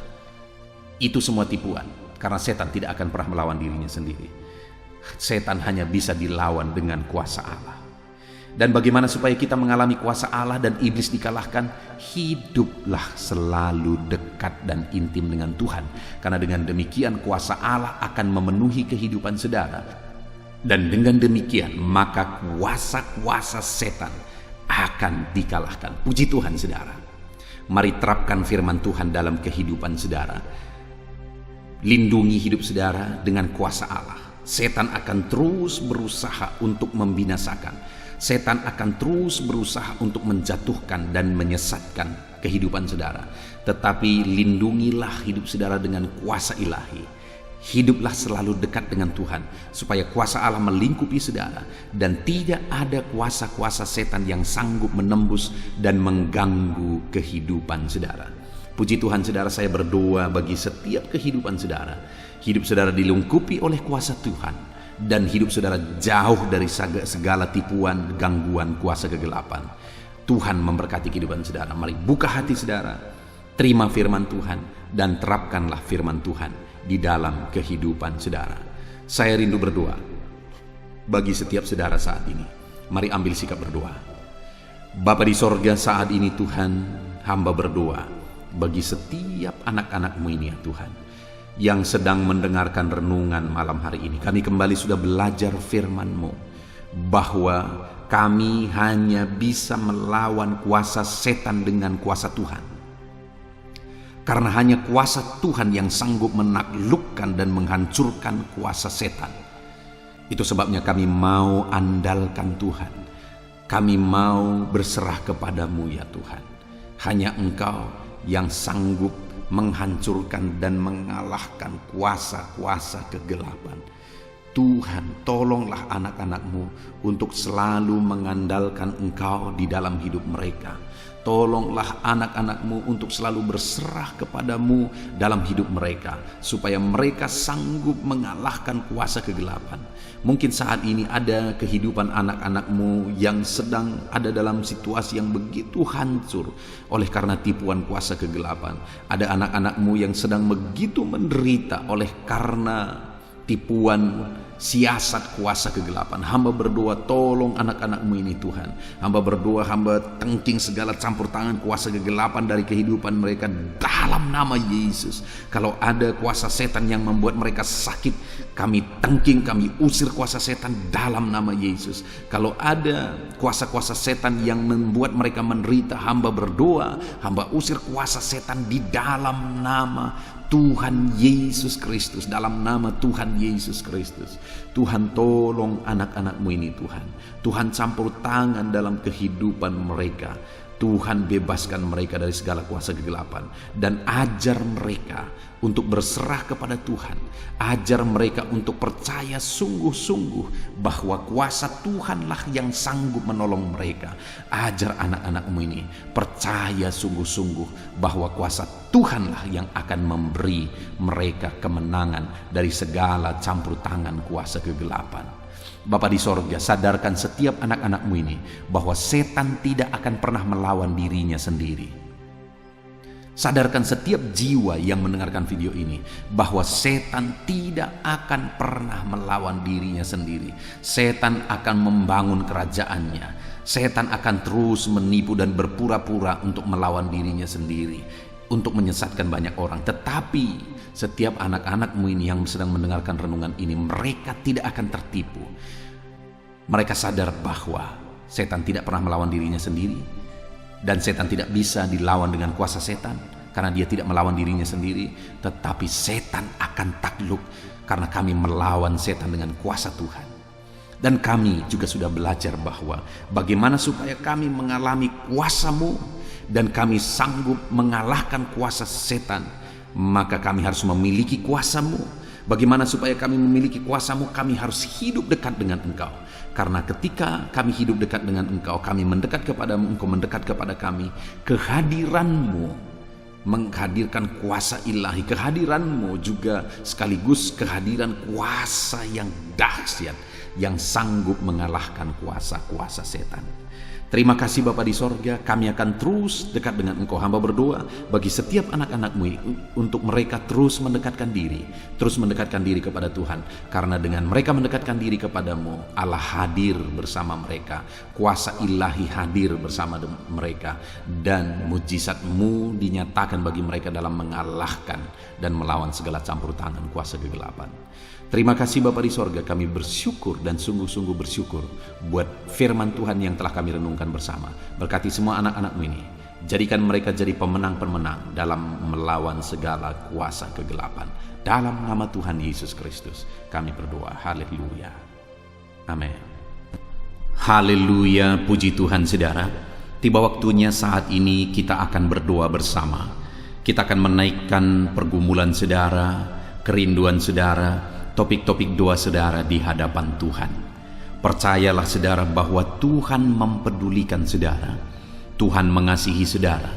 Itu semua tipuan, karena setan tidak akan pernah melawan dirinya sendiri. Setan hanya bisa dilawan dengan kuasa Allah. Dan bagaimana supaya kita mengalami kuasa Allah dan iblis dikalahkan? Hiduplah selalu dekat dan intim dengan Tuhan. Karena dengan demikian kuasa Allah akan memenuhi kehidupan saudara. Dan dengan demikian maka kuasa-kuasa setan akan dikalahkan. Puji Tuhan, saudara. Mari terapkan firman Tuhan dalam kehidupan saudara. Lindungi hidup saudara dengan kuasa Allah. Setan akan terus berusaha untuk membinasakan. Setan akan terus berusaha untuk menjatuhkan dan menyesatkan kehidupan saudara. Tetapi lindungilah hidup saudara dengan kuasa ilahi. Hiduplah selalu dekat dengan Tuhan, supaya kuasa Allah melingkupi saudara, dan tidak ada kuasa-kuasa setan yang sanggup menembus dan mengganggu kehidupan saudara. Puji Tuhan, saudara, saya berdoa bagi setiap kehidupan saudara. Hidup saudara dilingkupi oleh kuasa Tuhan, dan hidup saudara jauh dari segala tipuan, gangguan, kuasa kegelapan. Tuhan memberkati kehidupan saudara. Mari buka hati saudara, terima firman Tuhan, dan terapkanlah firman Tuhan di dalam kehidupan saudara. Saya rindu berdoa bagi setiap saudara saat ini. Mari ambil sikap berdoa. Bapa di sorga, saat ini Tuhan, hamba berdoa bagi setiap anak-anak-Mu ini ya Tuhan, yang sedang mendengarkan renungan malam hari ini. Kami kembali sudah belajar firman-Mu, bahwa kami hanya bisa melawan kuasa setan dengan kuasa Tuhan. Karena hanya kuasa Tuhan yang sanggup menaklukkan dan menghancurkan kuasa setan. Itu sebabnya kami mau andalkan Tuhan. Kami mau berserah kepadamu ya Tuhan. Hanya Engkau yang sanggup menghancurkan dan mengalahkan kuasa-kuasa kegelapan. Tuhan, tolonglah anak-anak-Mu untuk selalu mengandalkan Engkau di dalam hidup mereka. Tolonglah anak-anak-Mu untuk selalu berserah kepadamu dalam hidup mereka, supaya mereka sanggup mengalahkan kuasa kegelapan. Mungkin saat ini ada kehidupan anak-anak-Mu yang sedang ada dalam situasi yang begitu hancur oleh karena tipuan kuasa kegelapan. Ada anak-anak-Mu yang sedang begitu menderita oleh karena tipuan siasat kuasa kegelapan. Hamba berdoa, tolong anak-anak-Mu ini Tuhan. Hamba berdoa, hamba tengking segala campur tangan kuasa kegelapan dari kehidupan mereka dalam nama Yesus. Kalau ada kuasa setan yang membuat mereka sakit, kami tengking, kami usir kuasa setan dalam nama Yesus. Kalau ada kuasa-kuasa setan yang membuat mereka menderita, hamba berdoa, hamba usir kuasa setan di dalam nama Tuhan Yesus Kristus, dalam nama Tuhan Yesus Kristus. Tuhan, tolong anak-anak-Mu ini Tuhan. Tuhan, campur tangan dalam kehidupan mereka. Tuhan, bebaskan mereka dari segala kuasa kegelapan, dan ajar mereka untuk berserah kepada Tuhan. Ajar mereka untuk percaya sungguh-sungguh bahwa kuasa Tuhanlah yang sanggup menolong mereka. Ajar anak-anak-Mu ini percaya sungguh-sungguh bahwa kuasa Tuhanlah yang akan memberi mereka kemenangan dari segala campur tangan kuasa kegelapan. Bapa di sorga, sadarkan setiap anak-anak-Mu ini bahwa setan tidak akan pernah melawan dirinya sendiri. Sadarkan setiap jiwa yang mendengarkan video ini bahwa setan tidak akan pernah melawan dirinya sendiri. Setan akan membangun kerajaannya. Setan akan terus menipu dan berpura-pura untuk melawan dirinya sendiri, untuk menyesatkan banyak orang. Tetapi setiap anak-anak-Mu ini yang sedang mendengarkan renungan ini, mereka tidak akan tertipu. Mereka sadar bahwa setan tidak pernah melawan dirinya sendiri, dan setan tidak bisa dilawan dengan kuasa setan. karena dia tidak melawan dirinya sendiri, tetapi setan akan takluk karena kami melawan setan dengan kuasa Tuhan. Dan kami juga sudah belajar bahwa bagaimana supaya kami mengalami kuasa-Mu dan kami sanggup mengalahkan kuasa setan, maka kami harus memiliki kuasa-Mu. Bagaimana supaya kami memiliki kuasa-Mu? Kami harus hidup dekat dengan Engkau. Karena ketika kami hidup dekat dengan Engkau, kami mendekat kepadamu, Engkau mendekat kepada kami. Kehadiran-Mu menghadirkan kuasa ilahi. Kehadiran-Mu juga sekaligus kehadiran kuasa yang dahsyat, yang sanggup mengalahkan kuasa-kuasa setan. Terima kasih Bapa di sorga, kami akan terus dekat dengan Engkau. Hamba berdoa bagi setiap anak-anak-Mu untuk mereka terus mendekatkan diri kepada Tuhan. Karena dengan mereka mendekatkan diri kepadamu, Allah hadir bersama mereka, kuasa ilahi hadir bersama mereka, dan mujizat-Mu dinyatakan bagi mereka dalam mengalahkan dan melawan segala campur tangan kuasa kegelapan. Terima kasih Bapa di sorga, kami bersyukur dan sungguh-sungguh bersyukur buat firman Tuhan yang telah kami renungkan bersama. Berkati semua anak-anak-Mu ini, jadikan mereka jadi pemenang-pemenang dalam melawan segala kuasa kegelapan. Dalam nama Tuhan Yesus Kristus kami berdoa, haleluya, amin. Haleluya, puji Tuhan saudara. Tiba waktunya saat ini kita akan berdoa bersama. Kita akan menaikkan pergumulan saudara, kerinduan saudara, topik-topik doa saudara di hadapan Tuhan. Percayalah saudara bahwa Tuhan mempedulikan saudara. Tuhan mengasihi saudara.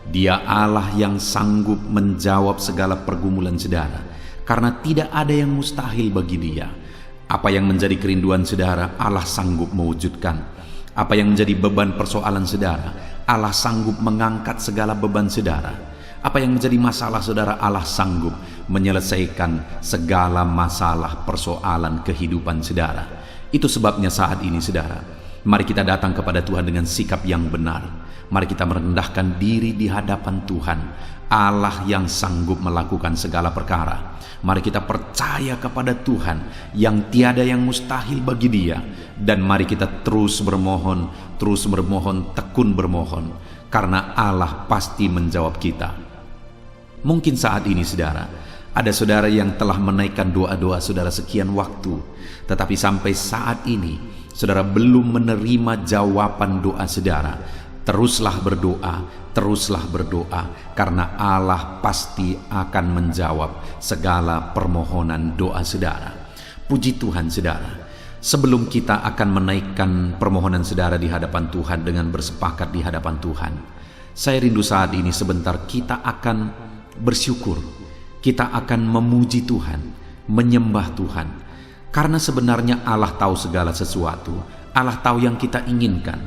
Dia Allah yang sanggup menjawab segala pergumulan saudara, karena tidak ada yang mustahil bagi Dia. Apa yang menjadi kerinduan saudara, Allah sanggup mewujudkan. Apa yang menjadi beban persoalan saudara, Allah sanggup mengangkat segala beban saudara. Apa yang menjadi masalah saudara, Allah sanggup menyelesaikan segala masalah persoalan kehidupan saudara. Itu sebabnya saat ini saudara, mari kita datang kepada Tuhan dengan sikap yang benar. Mari kita merendahkan diri di hadapan Tuhan, Allah yang sanggup melakukan segala perkara. Mari kita percaya kepada Tuhan yang tiada yang mustahil bagi Dia. Dan mari kita terus bermohon, tekun bermohon, karena Allah pasti menjawab kita. Mungkin saat ini saudara, ada saudara yang telah menaikkan doa-doa saudara sekian waktu, tetapi sampai saat ini saudara belum menerima jawaban doa saudara. Teruslah berdoa, karena Allah pasti akan menjawab segala permohonan doa saudara. Puji Tuhan saudara. Sebelum kita akan menaikkan permohonan saudara di hadapan Tuhan dengan bersepakat di hadapan Tuhan, saya rindu saat ini sebentar kita akan bersyukur, kita akan memuji Tuhan, menyembah Tuhan. Karena sebenarnya Allah tahu segala sesuatu, Allah tahu yang kita inginkan,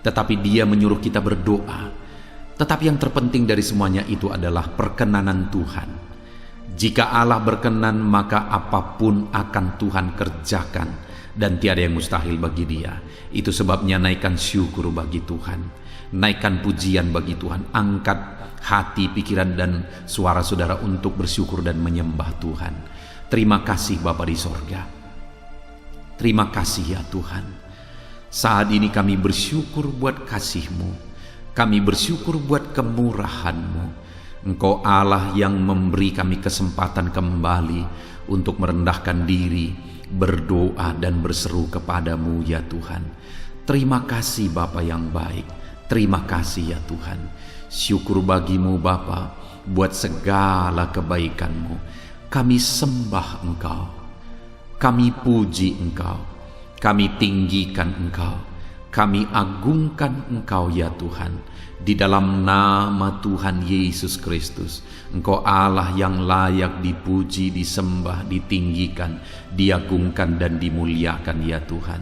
tetapi Dia menyuruh kita berdoa. Tetapi yang terpenting dari semuanya itu adalah perkenanan Tuhan. Jika Allah berkenan, maka apapun akan Tuhan kerjakan, dan tiada yang mustahil bagi Dia. Itu sebabnya naikkan syukur bagi Tuhan, naikkan pujian bagi Tuhan, angkat hati, pikiran, dan suara saudara untuk bersyukur dan menyembah Tuhan. Terima kasih Bapa di sorga. Terima kasih ya Tuhan. Saat ini kami bersyukur buat kasih-Mu. Kami bersyukur buat kemurahan-Mu. Engkau Allah yang memberi kami kesempatan kembali untuk merendahkan diri, berdoa dan berseru kepadamu ya Tuhan. Terima kasih Bapa yang baik. Terima kasih ya Tuhan. Syukur bagimu Bapa buat segala kebaikan-Mu. Kami sembah Engkau, kami puji Engkau, kami tinggikan Engkau, kami agungkan Engkau ya Tuhan. Di dalam nama Tuhan Yesus Kristus, Engkau Allah yang layak dipuji, disembah, ditinggikan, diagungkan dan dimuliakan ya Tuhan.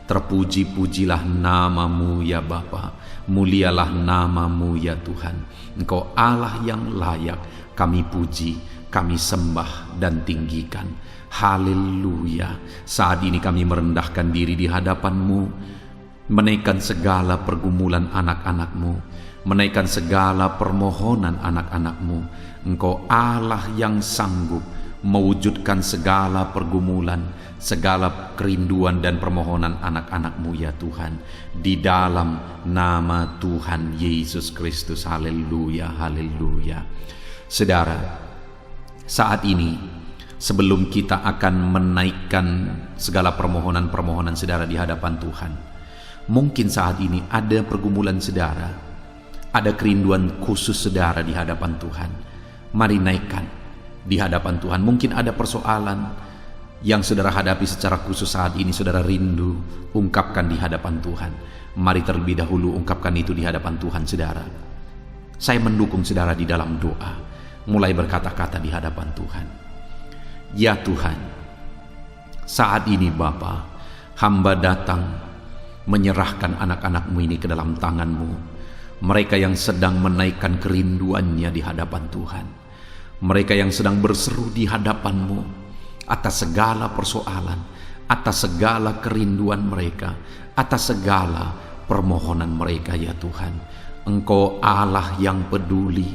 Terpuji-pujilah nama-Mu ya Bapa, mulialah nama-Mu ya Tuhan. Engkau Allah yang layak kami puji, kami sembah dan tinggikan. Haleluya. Saat ini kami merendahkan diri di hadapan-Mu, menaikkan segala pergumulan anak-anak-Mu, menaikkan segala permohonan anak-anak-Mu. Engkau Allah yang sanggup mewujudkan segala pergumulan, segala kerinduan dan permohonan anak-anak-Mu ya Tuhan, di dalam nama Tuhan Yesus Kristus. Haleluya, haleluya. Saudara, saat ini sebelum kita akan menaikkan segala permohonan-permohonan saudara di hadapan Tuhan, mungkin saat ini ada pergumulan saudara, ada kerinduan khusus saudara di hadapan Tuhan. Mari naikkan di hadapan Tuhan. Mungkin ada persoalan yang saudara hadapi secara khusus saat ini, saudara rindu, ungkapkan di hadapan Tuhan. Mari terlebih dahulu ungkapkan itu di hadapan Tuhan saudara. Saya mendukung saudara di dalam doa. Mulai berkata-kata di hadapan Tuhan. Ya Tuhan, saat ini Bapa, hamba datang menyerahkan anak-anak-Mu ini ke dalam tangan-Mu. Mereka yang sedang menaikkan kerinduannya di hadapan Tuhan. Mereka yang sedang berseru di hadapan-Mu atas segala persoalan, atas segala kerinduan mereka, atas segala permohonan mereka ya Tuhan. Engkau Allah yang peduli,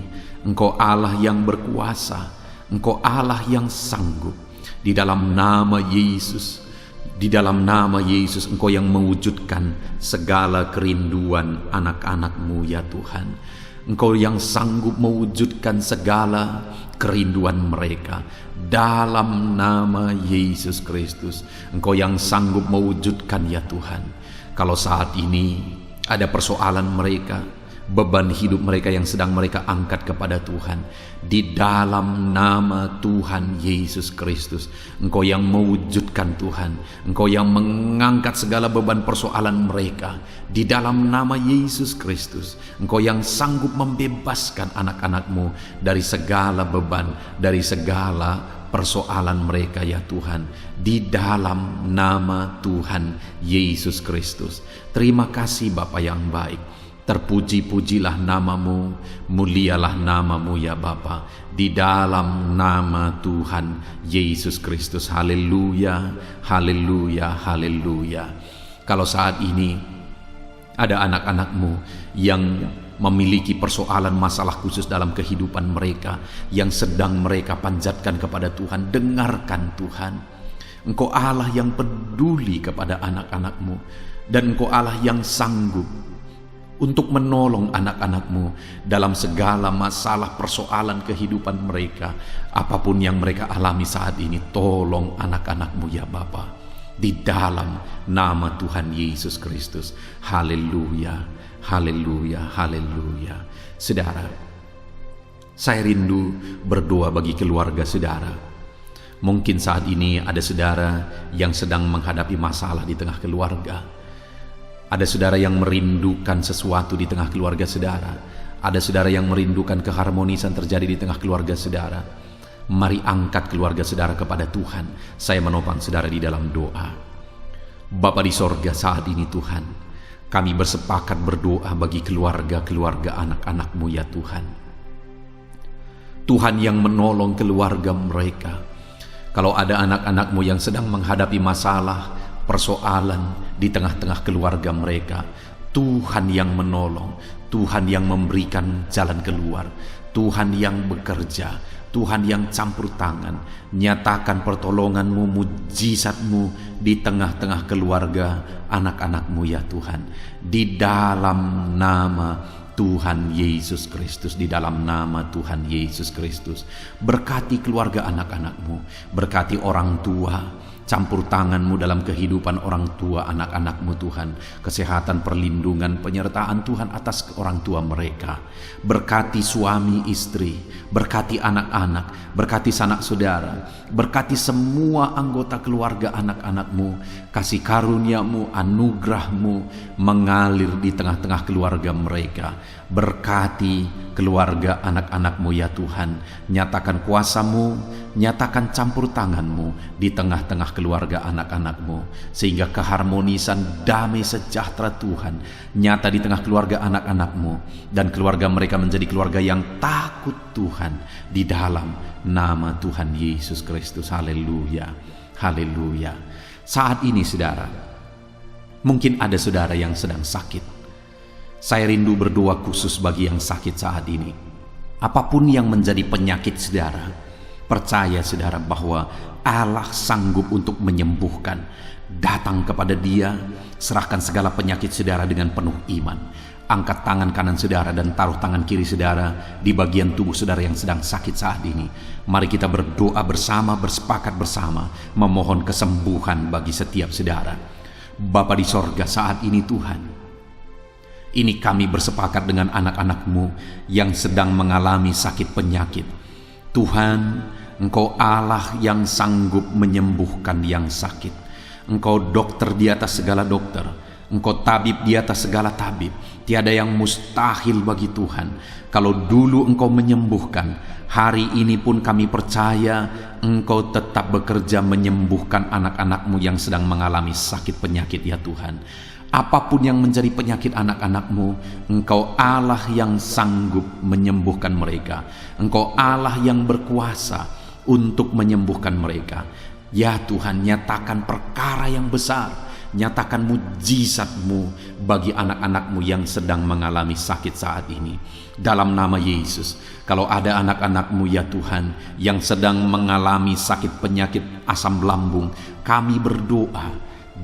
Engkau Allah yang berkuasa, Engkau Allah yang sanggup. Di dalam nama Yesus, di dalam nama Yesus, Engkau yang mewujudkan segala kerinduan anak-anak-Mu ya Tuhan. Engkau yang sanggup mewujudkan segala kerinduan mereka. Dalam nama Yesus Kristus, Engkau yang sanggup mewujudkan ya Tuhan. Kalau saat ini ada persoalan mereka, beban hidup mereka yang sedang mereka angkat kepada Tuhan, di dalam nama Tuhan Yesus Kristus, Engkau yang mewujudkan Tuhan, Engkau yang mengangkat segala beban persoalan mereka, di dalam nama Yesus Kristus, Engkau yang sanggup membebaskan anak-anak-Mu dari segala beban, dari segala persoalan mereka ya Tuhan, di dalam nama Tuhan Yesus Kristus. Terima kasih Bapa yang baik. Terpuji-pujilah nama-Mu, mulialah nama-Mu ya Bapa, di dalam nama Tuhan Yesus Kristus. Haleluya, haleluya, haleluya. Kalau saat ini ada anak-anak-Mu yang memiliki persoalan masalah khusus dalam kehidupan mereka, yang sedang mereka panjatkan kepada Tuhan, dengarkan Tuhan. Engkau Allah yang peduli kepada anak-anak-Mu, dan Engkau Allah yang sanggup untuk menolong anak-anak-Mu dalam segala masalah persoalan kehidupan mereka. Apapun yang mereka alami saat ini, tolong anak-anak-Mu ya Bapa, di dalam nama Tuhan Yesus Kristus. Haleluya, haleluya, haleluya. Saudara, saya rindu berdoa bagi keluarga saudara. Mungkin saat ini ada saudara yang sedang menghadapi masalah di tengah keluarga. Ada saudara yang merindukan sesuatu di tengah keluarga saudara. Ada saudara yang merindukan keharmonisan terjadi di tengah keluarga saudara. Mari angkat keluarga saudara kepada Tuhan. Saya menopang saudara di dalam doa. Bapa di sorga, saat ini Tuhan, kami bersepakat berdoa bagi keluarga-keluarga anak-anak-Mu ya Tuhan. Tuhan yang menolong keluarga mereka. Kalau ada anak-anak-Mu yang sedang menghadapi masalah, persoalan di tengah-tengah keluarga mereka, Tuhan yang menolong, Tuhan yang memberikan jalan keluar, Tuhan yang bekerja, Tuhan yang campur tangan. Nyatakan pertolongan-Mu, mujizat-Mu di tengah-tengah keluarga anak-anak-Mu ya Tuhan, di dalam nama Tuhan Yesus Kristus, di dalam nama Tuhan Yesus Kristus. Berkati keluarga anak-anak-Mu, berkati orang tua, campur tangan-Mu dalam kehidupan orang tua anak-anak-Mu Tuhan. Kesehatan, perlindungan, penyertaan Tuhan atas orang tua mereka. Berkati suami istri, berkati anak-anak, berkati sanak saudara, berkati semua anggota keluarga anak-anak-Mu. Kasih karunia-Mu, anugerah-Mu mengalir di tengah-tengah keluarga mereka. Berkati keluarga anak-anak-Mu ya Tuhan. Nyatakan kuasa-Mu, nyatakan campur tangan-Mu di tengah-tengah keluarga anak-anak-Mu, sehingga keharmonisan, damai sejahtera Tuhan nyata di tengah keluarga anak-anak-Mu, dan keluarga mereka menjadi keluarga yang takut Tuhan, di dalam nama Tuhan Yesus Kristus. Haleluya, haleluya. Saat ini saudara, mungkin ada saudara yang sedang sakit. Saya rindu berdoa khusus bagi yang sakit saat ini. Apapun yang menjadi penyakit saudara, Percaya saudara bahwa Allah sanggup untuk menyembuhkan. Datang kepada Dia, serahkan segala penyakit saudara dengan penuh iman. Angkat tangan kanan saudara dan taruh tangan kiri saudara di bagian tubuh saudara yang sedang sakit saat ini. Mari kita berdoa bersama, bersepakat bersama, memohon kesembuhan bagi setiap saudara. Bapa di sorga, saat ini Tuhan, ini kami bersepakat dengan anak-anak-Mu yang sedang mengalami sakit penyakit. Tuhan, Engkau Allah yang sanggup menyembuhkan yang sakit. Engkau dokter di atas segala dokter. Engkau tabib di atas segala tabib. Tiada yang mustahil bagi Tuhan. Kalau dulu Engkau menyembuhkan, hari ini pun kami percaya Engkau tetap bekerja menyembuhkan anak-anak-Mu yang sedang mengalami sakit penyakit ya Tuhan. Apapun yang menjadi penyakit anak-anak-Mu, Engkau Allah yang sanggup menyembuhkan mereka. Engkau Allah yang berkuasa untuk menyembuhkan mereka. Ya Tuhan, nyatakan perkara yang besar. Nyatakan mujizat-Mu bagi anak-anak-Mu yang sedang mengalami sakit saat ini. Dalam nama Yesus, kalau ada anak-anak-Mu ya Tuhan yang sedang mengalami sakit penyakit asam lambung, kami berdoa,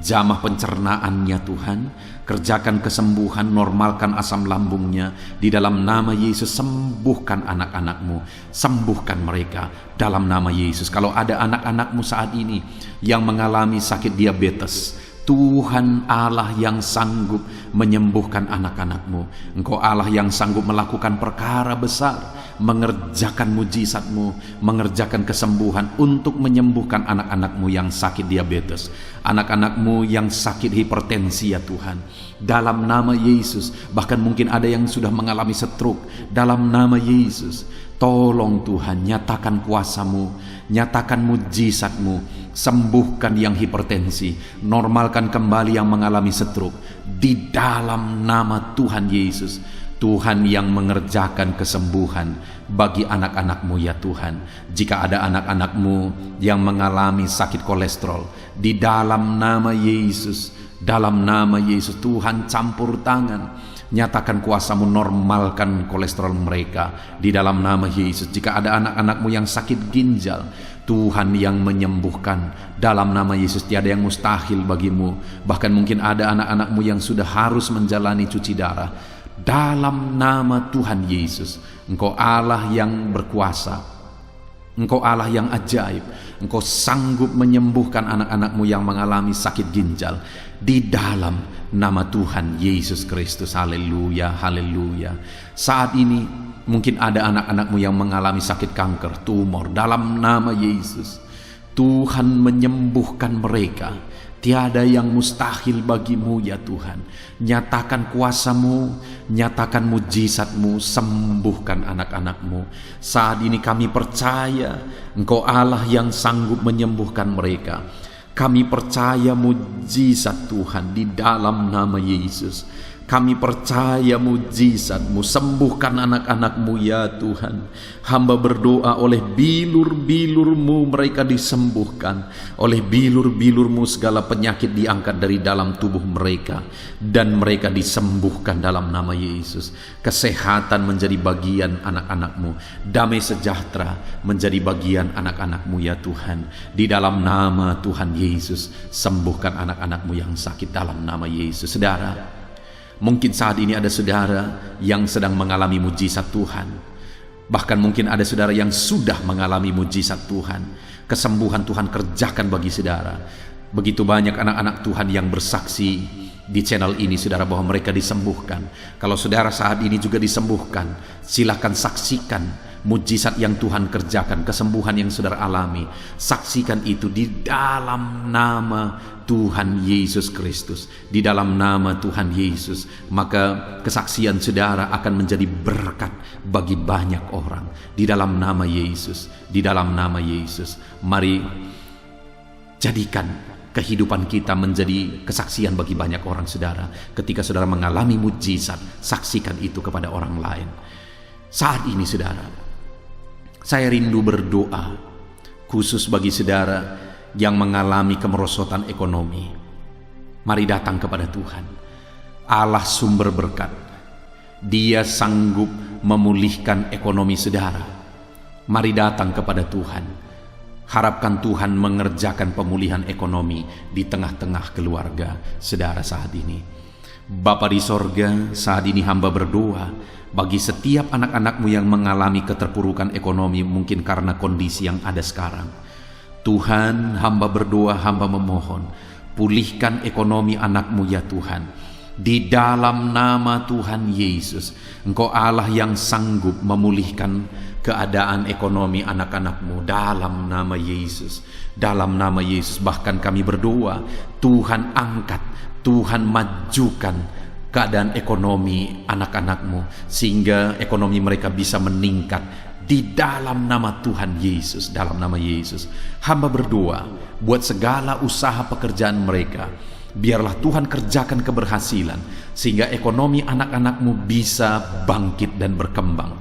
jamah pencernaannya Tuhan, kerjakan kesembuhan, normalkan asam lambungnya. Di dalam nama Yesus, sembuhkan anak-anak-Mu, sembuhkan mereka dalam nama Yesus. Kalau ada anak-anak-Mu saat ini yang mengalami sakit diabetes, Tuhan Allah yang sanggup menyembuhkan anak-anak-Mu. Engkau Allah yang sanggup melakukan perkara besar, mengerjakan mujizat-Mu, mengerjakan kesembuhan untuk menyembuhkan anak-anak-Mu yang sakit diabetes, anak-anak-Mu yang sakit hipertensi ya Tuhan. Dalam nama Yesus, bahkan mungkin ada yang sudah mengalami stroke. Dalam nama Yesus, tolong Tuhan, nyatakan kuasa-Mu, nyatakan mujizat-Mu, sembuhkan yang hipertensi, normalkan kembali yang mengalami stroke. Di dalam nama Tuhan Yesus, Tuhan yang mengerjakan kesembuhan bagi anak-anak-Mu ya Tuhan. Jika ada anak-anak-Mu yang mengalami sakit kolesterol, di dalam nama Yesus, dalam nama Yesus, Tuhan campur tangan, nyatakan kuasa-Mu, normalkan kolesterol mereka di dalam nama Yesus. Jika ada anak-anak-Mu yang sakit ginjal, Tuhan yang menyembuhkan dalam nama Yesus. Tiada yang mustahil bagi-Mu. Bahkan mungkin ada anak-anak-Mu yang sudah harus menjalani cuci darah. Dalam nama Tuhan Yesus, Engkau Allah yang berkuasa, Engkau Allah yang ajaib. Engkau sanggup menyembuhkan anak-anak-Mu yang mengalami sakit ginjal di dalam nama Tuhan Yesus Kristus. Haleluya, haleluya. Saat ini mungkin ada anak-anak-Mu yang mengalami sakit kanker, tumor. Dalam nama Yesus, Tuhan menyembuhkan mereka. Tiada yang mustahil bagi-Mu ya Tuhan. Nyatakan kuasa-Mu, nyatakan mujizat-Mu, sembuhkan anak-anak-Mu. Saat ini kami percaya Engkau Allah yang sanggup menyembuhkan mereka. Kami percaya mujizat Tuhan di dalam nama Yesus. Kami percaya mujizat-Mu, sembuhkan anak-anak-Mu ya Tuhan. Hamba berdoa oleh bilur-bilur-Mu mereka disembuhkan. Oleh bilur-bilur-Mu segala penyakit diangkat dari dalam tubuh mereka, dan mereka disembuhkan dalam nama Yesus. Kesehatan menjadi bagian anak-anak-Mu, damai sejahtera menjadi bagian anak-anak-Mu ya Tuhan. Di dalam nama Tuhan Yesus, sembuhkan anak-anak-Mu yang sakit dalam nama Yesus. Saudara, mungkin saat ini ada saudara yang sedang mengalami mujizat Tuhan. Bahkan mungkin ada saudara yang sudah mengalami mujizat Tuhan. Kesembuhan Tuhan kerjakan bagi saudara. Begitu banyak anak-anak Tuhan yang bersaksi di channel ini saudara bahwa mereka disembuhkan. Kalau saudara saat ini juga disembuhkan, silakan saksikan mujizat yang Tuhan kerjakan, kesembuhan yang saudara alami. Saksikan itu di dalam nama Tuhan Yesus Kristus. Di dalam nama Tuhan Yesus, maka kesaksian saudara akan menjadi berkat bagi banyak orang. Di dalam nama Yesus, di dalam nama Yesus. Mari jadikan kehidupan kita menjadi kesaksian bagi banyak orang saudara. Ketika saudara mengalami mujizat, saksikan itu kepada orang lain. Saat ini saudara, saya rindu berdoa khusus bagi saudara yang mengalami kemerosotan ekonomi. Mari datang kepada Tuhan, Allah sumber berkat. Dia sanggup memulihkan ekonomi saudara. Mari datang kepada Tuhan. Harapkan Tuhan mengerjakan pemulihan ekonomi di tengah-tengah keluarga saudara saat ini. Bapa di sorga, saat ini hamba berdoa bagi setiap anak-anakmu yang mengalami keterpurukan ekonomi mungkin karena kondisi yang ada sekarang. Tuhan, hamba berdoa, hamba memohon, pulihkan ekonomi anakmu ya Tuhan. Di dalam nama Tuhan Yesus, Engkau Allah yang sanggup memulihkan keadaan ekonomi anak-anakmu dalam nama Yesus. Dalam nama Yesus, bahkan kami berdoa, Tuhan angkat, Tuhan majukan keadaan ekonomi anak-anakmu sehingga ekonomi mereka bisa meningkat di dalam nama Tuhan Yesus. Dalam nama Yesus, hamba berdoa buat segala usaha pekerjaan mereka. Biarlah Tuhan kerjakan keberhasilan sehingga ekonomi anak-anakmu bisa bangkit dan berkembang.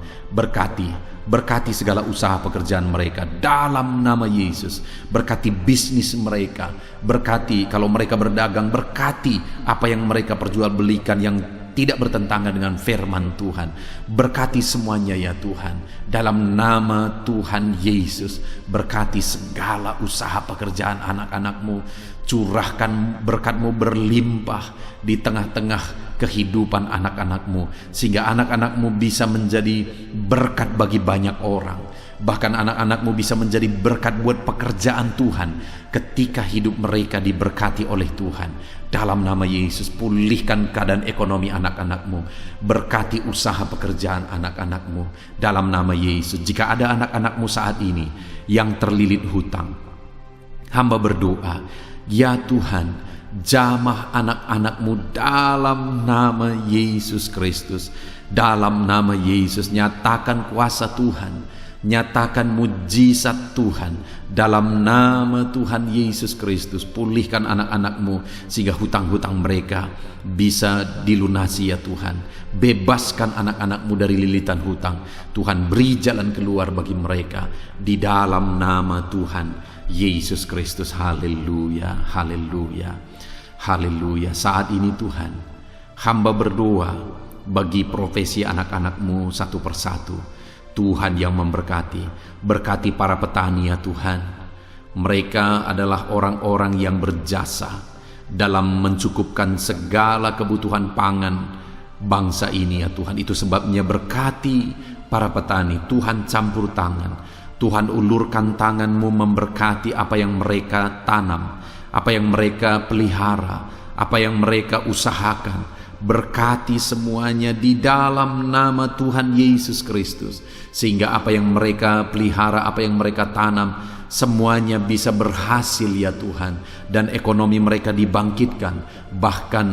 Berkati segala usaha pekerjaan mereka dalam nama Yesus. Berkati bisnis mereka, berkati kalau mereka berdagang, berkati apa yang mereka perjualbelikan yang tidak bertentangan dengan firman Tuhan. Berkati semuanya ya Tuhan. Dalam nama Tuhan Yesus, berkati segala usaha pekerjaan anak-anakmu. Curahkan berkat-Mu berlimpah di tengah-tengah kehidupan anak-anakmu sehingga anak-anakmu bisa menjadi berkat bagi banyak orang. Bahkan anak-anakmu bisa menjadi berkat buat pekerjaan Tuhan ketika hidup mereka diberkati oleh Tuhan. Dalam nama Yesus, pulihkan keadaan ekonomi anak-anakmu. Berkati usaha pekerjaan anak-anakmu. Dalam nama Yesus, jika ada anak-anakmu saat ini yang terlilit hutang, hamba berdoa, ya Tuhan, jamah anak-anakmu dalam nama Yesus Kristus. Dalam nama Yesus, nyatakan kuasa Tuhan, nyatakan mujizat Tuhan. Dalam nama Tuhan Yesus Kristus, pulihkan anak-anakmu sehingga hutang-hutang mereka bisa dilunasi ya Tuhan. Bebaskan anak-anakmu dari lilitan hutang. Tuhan, beri jalan keluar bagi mereka di dalam nama Tuhan Yesus Kristus. Haleluya, haleluya, haleluya. Saat ini Tuhan, hamba berdoa bagi profesi anak-anakmu satu persatu. Tuhan yang memberkati, berkati para petani ya Tuhan. Mereka adalah orang-orang yang berjasa dalam mencukupkan segala kebutuhan pangan bangsa ini ya Tuhan. Itu sebabnya berkati para petani. Tuhan campur tangan, Tuhan ulurkan tangan-Mu memberkati apa yang mereka tanam, apa yang mereka pelihara, apa yang mereka usahakan. Berkati semuanya di dalam nama Tuhan Yesus Kristus sehingga apa yang mereka pelihara, apa yang mereka tanam, semuanya bisa berhasil ya Tuhan, dan ekonomi mereka dibangkitkan. Bahkan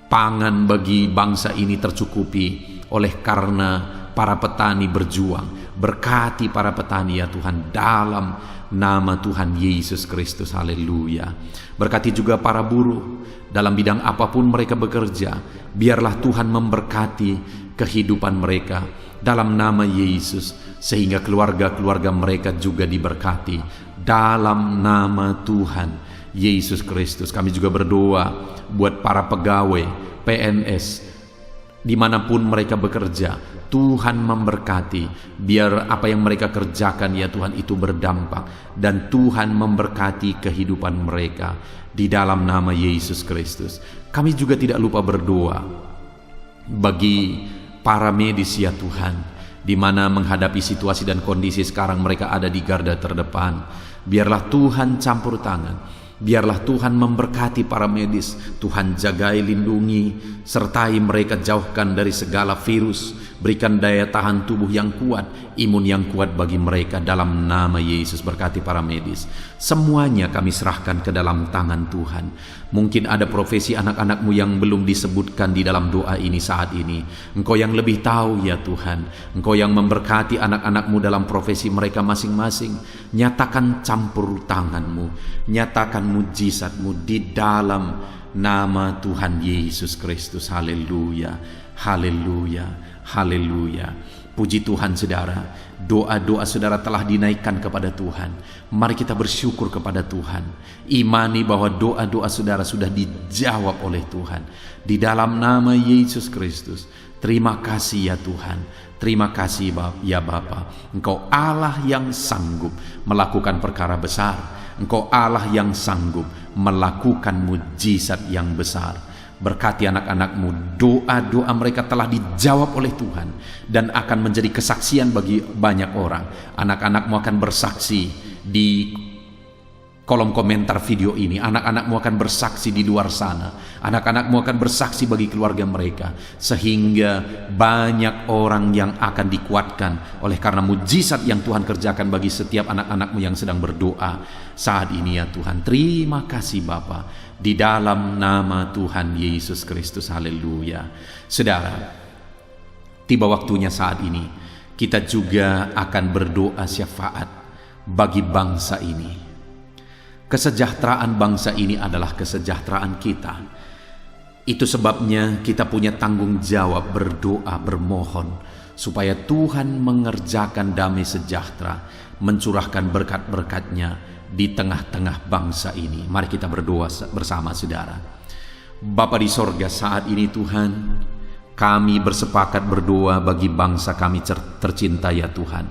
pangan bagi bangsa ini tercukupi oleh karena para petani berjuang. Berkati para petani ya Tuhan dalam nama Tuhan Yesus Kristus. Haleluya. Berkati juga para buruh dalam bidang apapun mereka bekerja. Biarlah Tuhan memberkati kehidupan mereka dalam nama Yesus sehingga keluarga-keluarga mereka juga diberkati dalam nama Tuhan Yesus Kristus. Kami juga berdoa buat para pegawai PNS dimanapun mereka bekerja. Tuhan memberkati, biar apa yang mereka kerjakan ya Tuhan itu berdampak, dan Tuhan memberkati kehidupan mereka di dalam nama Yesus Kristus. Kami juga tidak lupa berdoa bagi para medis ya Tuhan, di mana menghadapi situasi dan kondisi sekarang mereka ada di garda terdepan. Biarlah Tuhan campur tangan, biarlah Tuhan memberkati para medis. Tuhan jagai, lindungi, sertai mereka, jauhkan dari segala virus. Berikan daya tahan tubuh yang kuat, imun yang kuat bagi mereka dalam nama Yesus. Berkati para medis. Semuanya kami serahkan ke dalam tangan Tuhan. Mungkin ada profesi anak-anakmu yang belum disebutkan di dalam doa ini saat ini. Engkau yang lebih tahu ya Tuhan. Engkau yang memberkati anak-anakmu dalam profesi mereka masing-masing. Nyatakan campur tangan-Mu, nyatakan mujizat-Mu di dalam nama Tuhan Yesus Kristus. Haleluya, haleluya, haleluya. Puji Tuhan saudara, doa-doa saudara telah dinaikkan kepada Tuhan. Mari kita bersyukur kepada Tuhan. Imani bahwa doa-doa saudara sudah dijawab oleh Tuhan. Di dalam nama Yesus Kristus, terima kasih ya Tuhan. Terima kasih ya Bapa. Engkau Allah yang sanggup melakukan perkara besar. Engkau Allah yang sanggup melakukan mujizat yang besar. Berkati anak-anakmu, doa-doa mereka telah dijawab oleh Tuhan dan akan menjadi kesaksian bagi banyak orang. Anak-anakmu akan bersaksi di kolom komentar video ini. Anak-anakmu akan bersaksi di luar sana. Anak-anakmu akan bersaksi bagi keluarga mereka, sehingga banyak orang yang akan dikuatkan oleh karena mujizat yang Tuhan kerjakan bagi setiap anak-anakmu yang sedang berdoa saat ini ya Tuhan. Terima kasih Bapa. Di dalam nama Tuhan Yesus Kristus, haleluya. Saudara, tiba waktunya saat ini kita juga akan berdoa syafaat bagi bangsa ini. Kesejahteraan bangsa ini adalah kesejahteraan kita. Itu sebabnya kita punya tanggung jawab berdoa, bermohon supaya Tuhan mengerjakan damai sejahtera, mencurahkan berkat-berkat-Nya di tengah-tengah bangsa ini. Mari kita berdoa bersama saudara. Bapa di sorga, saat ini Tuhan, kami bersepakat berdoa bagi bangsa kami tercinta ya Tuhan.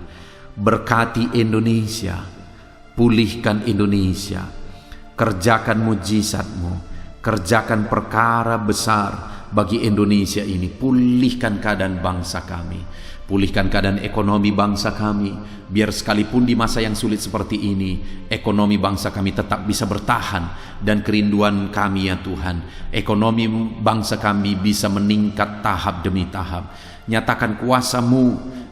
Berkati Indonesia, pulihkan Indonesia, kerjakan mujizat-Mu, kerjakan perkara besar bagi Indonesia ini. Pulihkan keadaan bangsa kami, pulihkan keadaan ekonomi bangsa kami, biar sekalipun di masa yang sulit seperti ini, ekonomi bangsa kami tetap bisa bertahan. Dan kerinduan kami ya Tuhan, ekonomi bangsa kami bisa meningkat tahap demi tahap. Nyatakan kuasa-Mu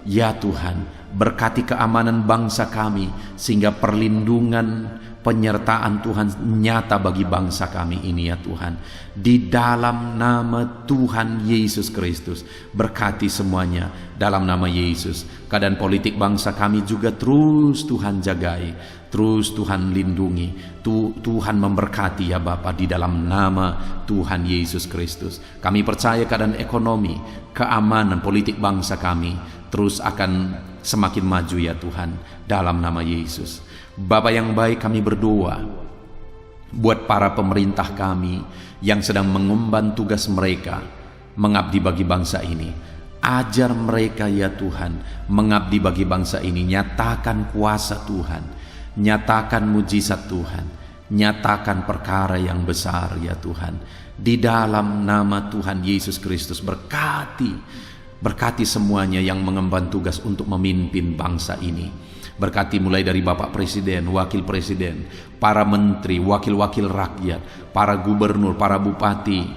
ya Tuhan, berkati keamanan bangsa kami, sehingga perlindungan, penyertaan Tuhan nyata bagi bangsa kami ini ya Tuhan. Di dalam nama Tuhan Yesus Kristus, berkati semuanya dalam nama Yesus. Keadaan politik bangsa kami juga terus Tuhan jagai, terus Tuhan lindungi, Tuhan memberkati ya Bapa, di dalam nama Tuhan Yesus Kristus. Kami percaya keadaan ekonomi, keamanan politik bangsa kami terus akan semakin maju ya Tuhan, dalam nama Yesus. Bapa yang baik, kami berdoa buat para pemerintah kami yang sedang mengemban tugas mereka mengabdi bagi bangsa ini. Ajar mereka ya Tuhan mengabdi bagi bangsa ini. Nyatakan kuasa Tuhan, nyatakan mujizat Tuhan, nyatakan perkara yang besar ya Tuhan. Di dalam nama Tuhan Yesus Kristus, berkati semuanya yang mengemban tugas untuk memimpin bangsa ini. Berkati mulai dari Bapak Presiden, Wakil Presiden, para menteri, wakil-wakil rakyat, para gubernur, para bupati,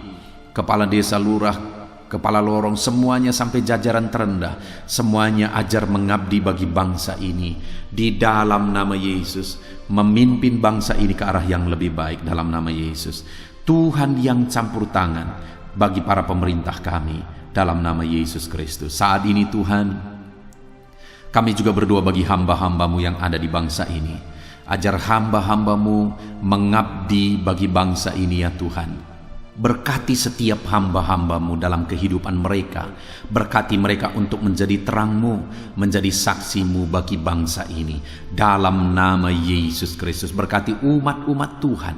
kepala desa, lurah, kepala lorong, semuanya sampai jajaran terendah. Semuanya ajar mengabdi bagi bangsa ini. Di dalam nama Yesus, memimpin bangsa ini ke arah yang lebih baik dalam nama Yesus. Tuhan yang campur tangan bagi para pemerintah kami dalam nama Yesus Kristus. Saat ini Tuhan, kami juga berdoa bagi hamba-hamba-Mu yang ada di bangsa ini. Ajar hamba-hamba-Mu mengabdi bagi bangsa ini ya Tuhan. Berkati setiap hamba-hamba-Mu dalam kehidupan mereka. Berkati mereka untuk menjadi terang-Mu, menjadi saksi-Mu bagi bangsa ini. Dalam nama Yesus Kristus, berkati umat-umat Tuhan,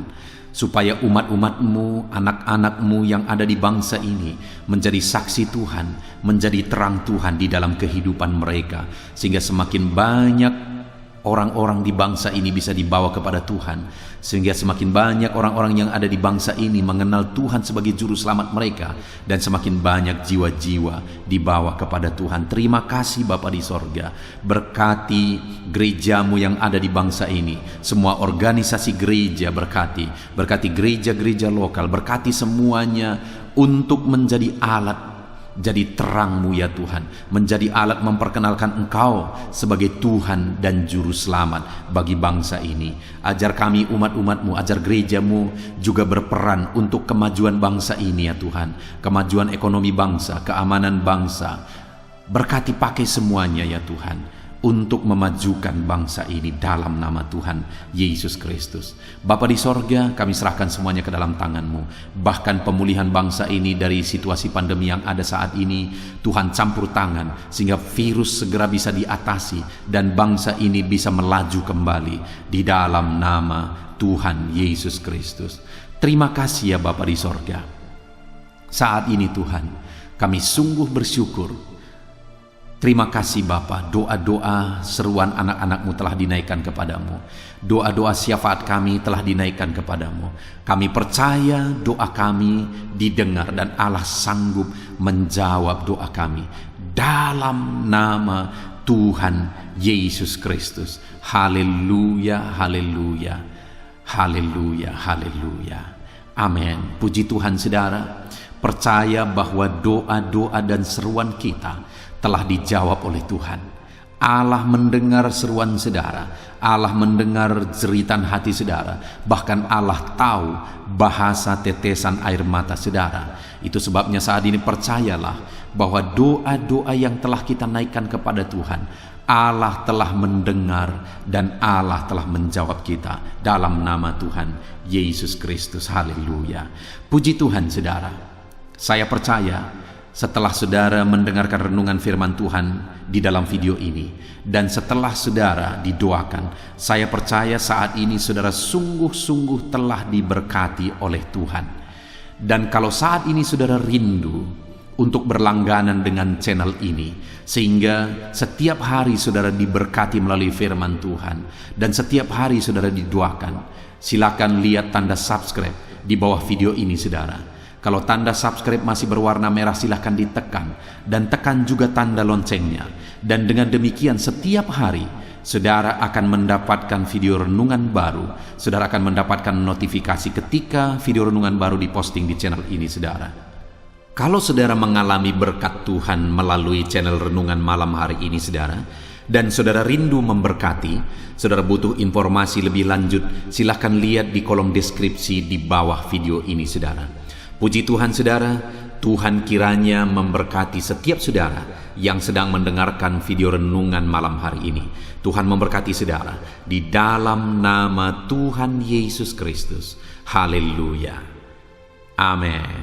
supaya umat-umat-Mu, anak-anak-Mu yang ada di bangsa ini menjadi saksi Tuhan, menjadi terang Tuhan di dalam kehidupan mereka, sehingga semakin banyak orang-orang di bangsa ini bisa dibawa kepada Tuhan, sehingga semakin banyak orang-orang yang ada di bangsa ini mengenal Tuhan sebagai juru selamat mereka, dan semakin banyak jiwa-jiwa dibawa kepada Tuhan. Terima kasih Bapa di sorga. Berkati gereja-Mu yang ada di bangsa ini, semua organisasi gereja berkati gereja-gereja lokal, berkati semuanya untuk menjadi alat, jadi terang-Mu ya Tuhan, menjadi alat memperkenalkan Engkau sebagai Tuhan dan Juru Selamat bagi bangsa ini. Ajar kami umat-umat-Mu, ajar gereja-Mu juga berperan untuk kemajuan bangsa ini ya Tuhan, kemajuan ekonomi bangsa, keamanan bangsa. Berkati pakai semuanya ya Tuhan, untuk memajukan bangsa ini dalam nama Tuhan Yesus Kristus. Bapa di sorga, kami serahkan semuanya ke dalam tangan-Mu. Bahkan pemulihan bangsa ini dari situasi pandemi yang ada saat ini, Tuhan campur tangan sehingga virus segera bisa diatasi dan bangsa ini bisa melaju kembali di dalam nama Tuhan Yesus Kristus. Terima kasih ya Bapa di sorga. Saat ini Tuhan, kami sungguh bersyukur. Terima kasih Bapa, doa-doa seruan anak-anak-Mu telah dinaikkan kepadamu. Doa-doa syafaat kami telah dinaikkan kepadamu. Kami percaya doa kami didengar dan Allah sanggup menjawab doa kami. Dalam nama Tuhan Yesus Kristus. Haleluya, haleluya, haleluya, haleluya. Amin. Puji Tuhan saudara. Percaya bahwa doa-doa dan seruan kita telah dijawab oleh Tuhan. Allah mendengar seruan saudara, Allah mendengar jeritan hati saudara, bahkan Allah tahu bahasa tetesan air mata saudara. Itu sebabnya saat ini percayalah bahwa doa-doa yang telah kita naikkan kepada Tuhan, Allah telah mendengar dan Allah telah menjawab kita dalam nama Tuhan Yesus Kristus. Haleluya. Puji Tuhan saudara. Saya percaya setelah saudara mendengarkan renungan firman Tuhan di dalam video ini, dan setelah saudara didoakan, saya percaya saat ini saudara sungguh-sungguh telah diberkati oleh Tuhan. Dan kalau saat ini saudara rindu untuk berlangganan dengan channel ini, sehingga setiap hari saudara diberkati melalui firman Tuhan, dan setiap hari saudara didoakan, silakan lihat tanda subscribe di bawah video ini saudara. Kalau tanda subscribe masih berwarna merah, silahkan ditekan dan tekan juga tanda loncengnya. Dan dengan demikian setiap hari saudara akan mendapatkan video renungan baru. Saudara akan mendapatkan notifikasi ketika video renungan baru diposting di channel ini saudara. Kalau saudara mengalami berkat Tuhan melalui channel renungan malam hari ini saudara, dan saudara rindu memberkati, saudara butuh informasi lebih lanjut, silahkan lihat di kolom deskripsi di bawah video ini saudara. Puji Tuhan saudara, Tuhan kiranya memberkati setiap saudara yang sedang mendengarkan video renungan malam hari ini. Tuhan memberkati saudara di dalam nama Tuhan Yesus Kristus. Haleluya. Amin.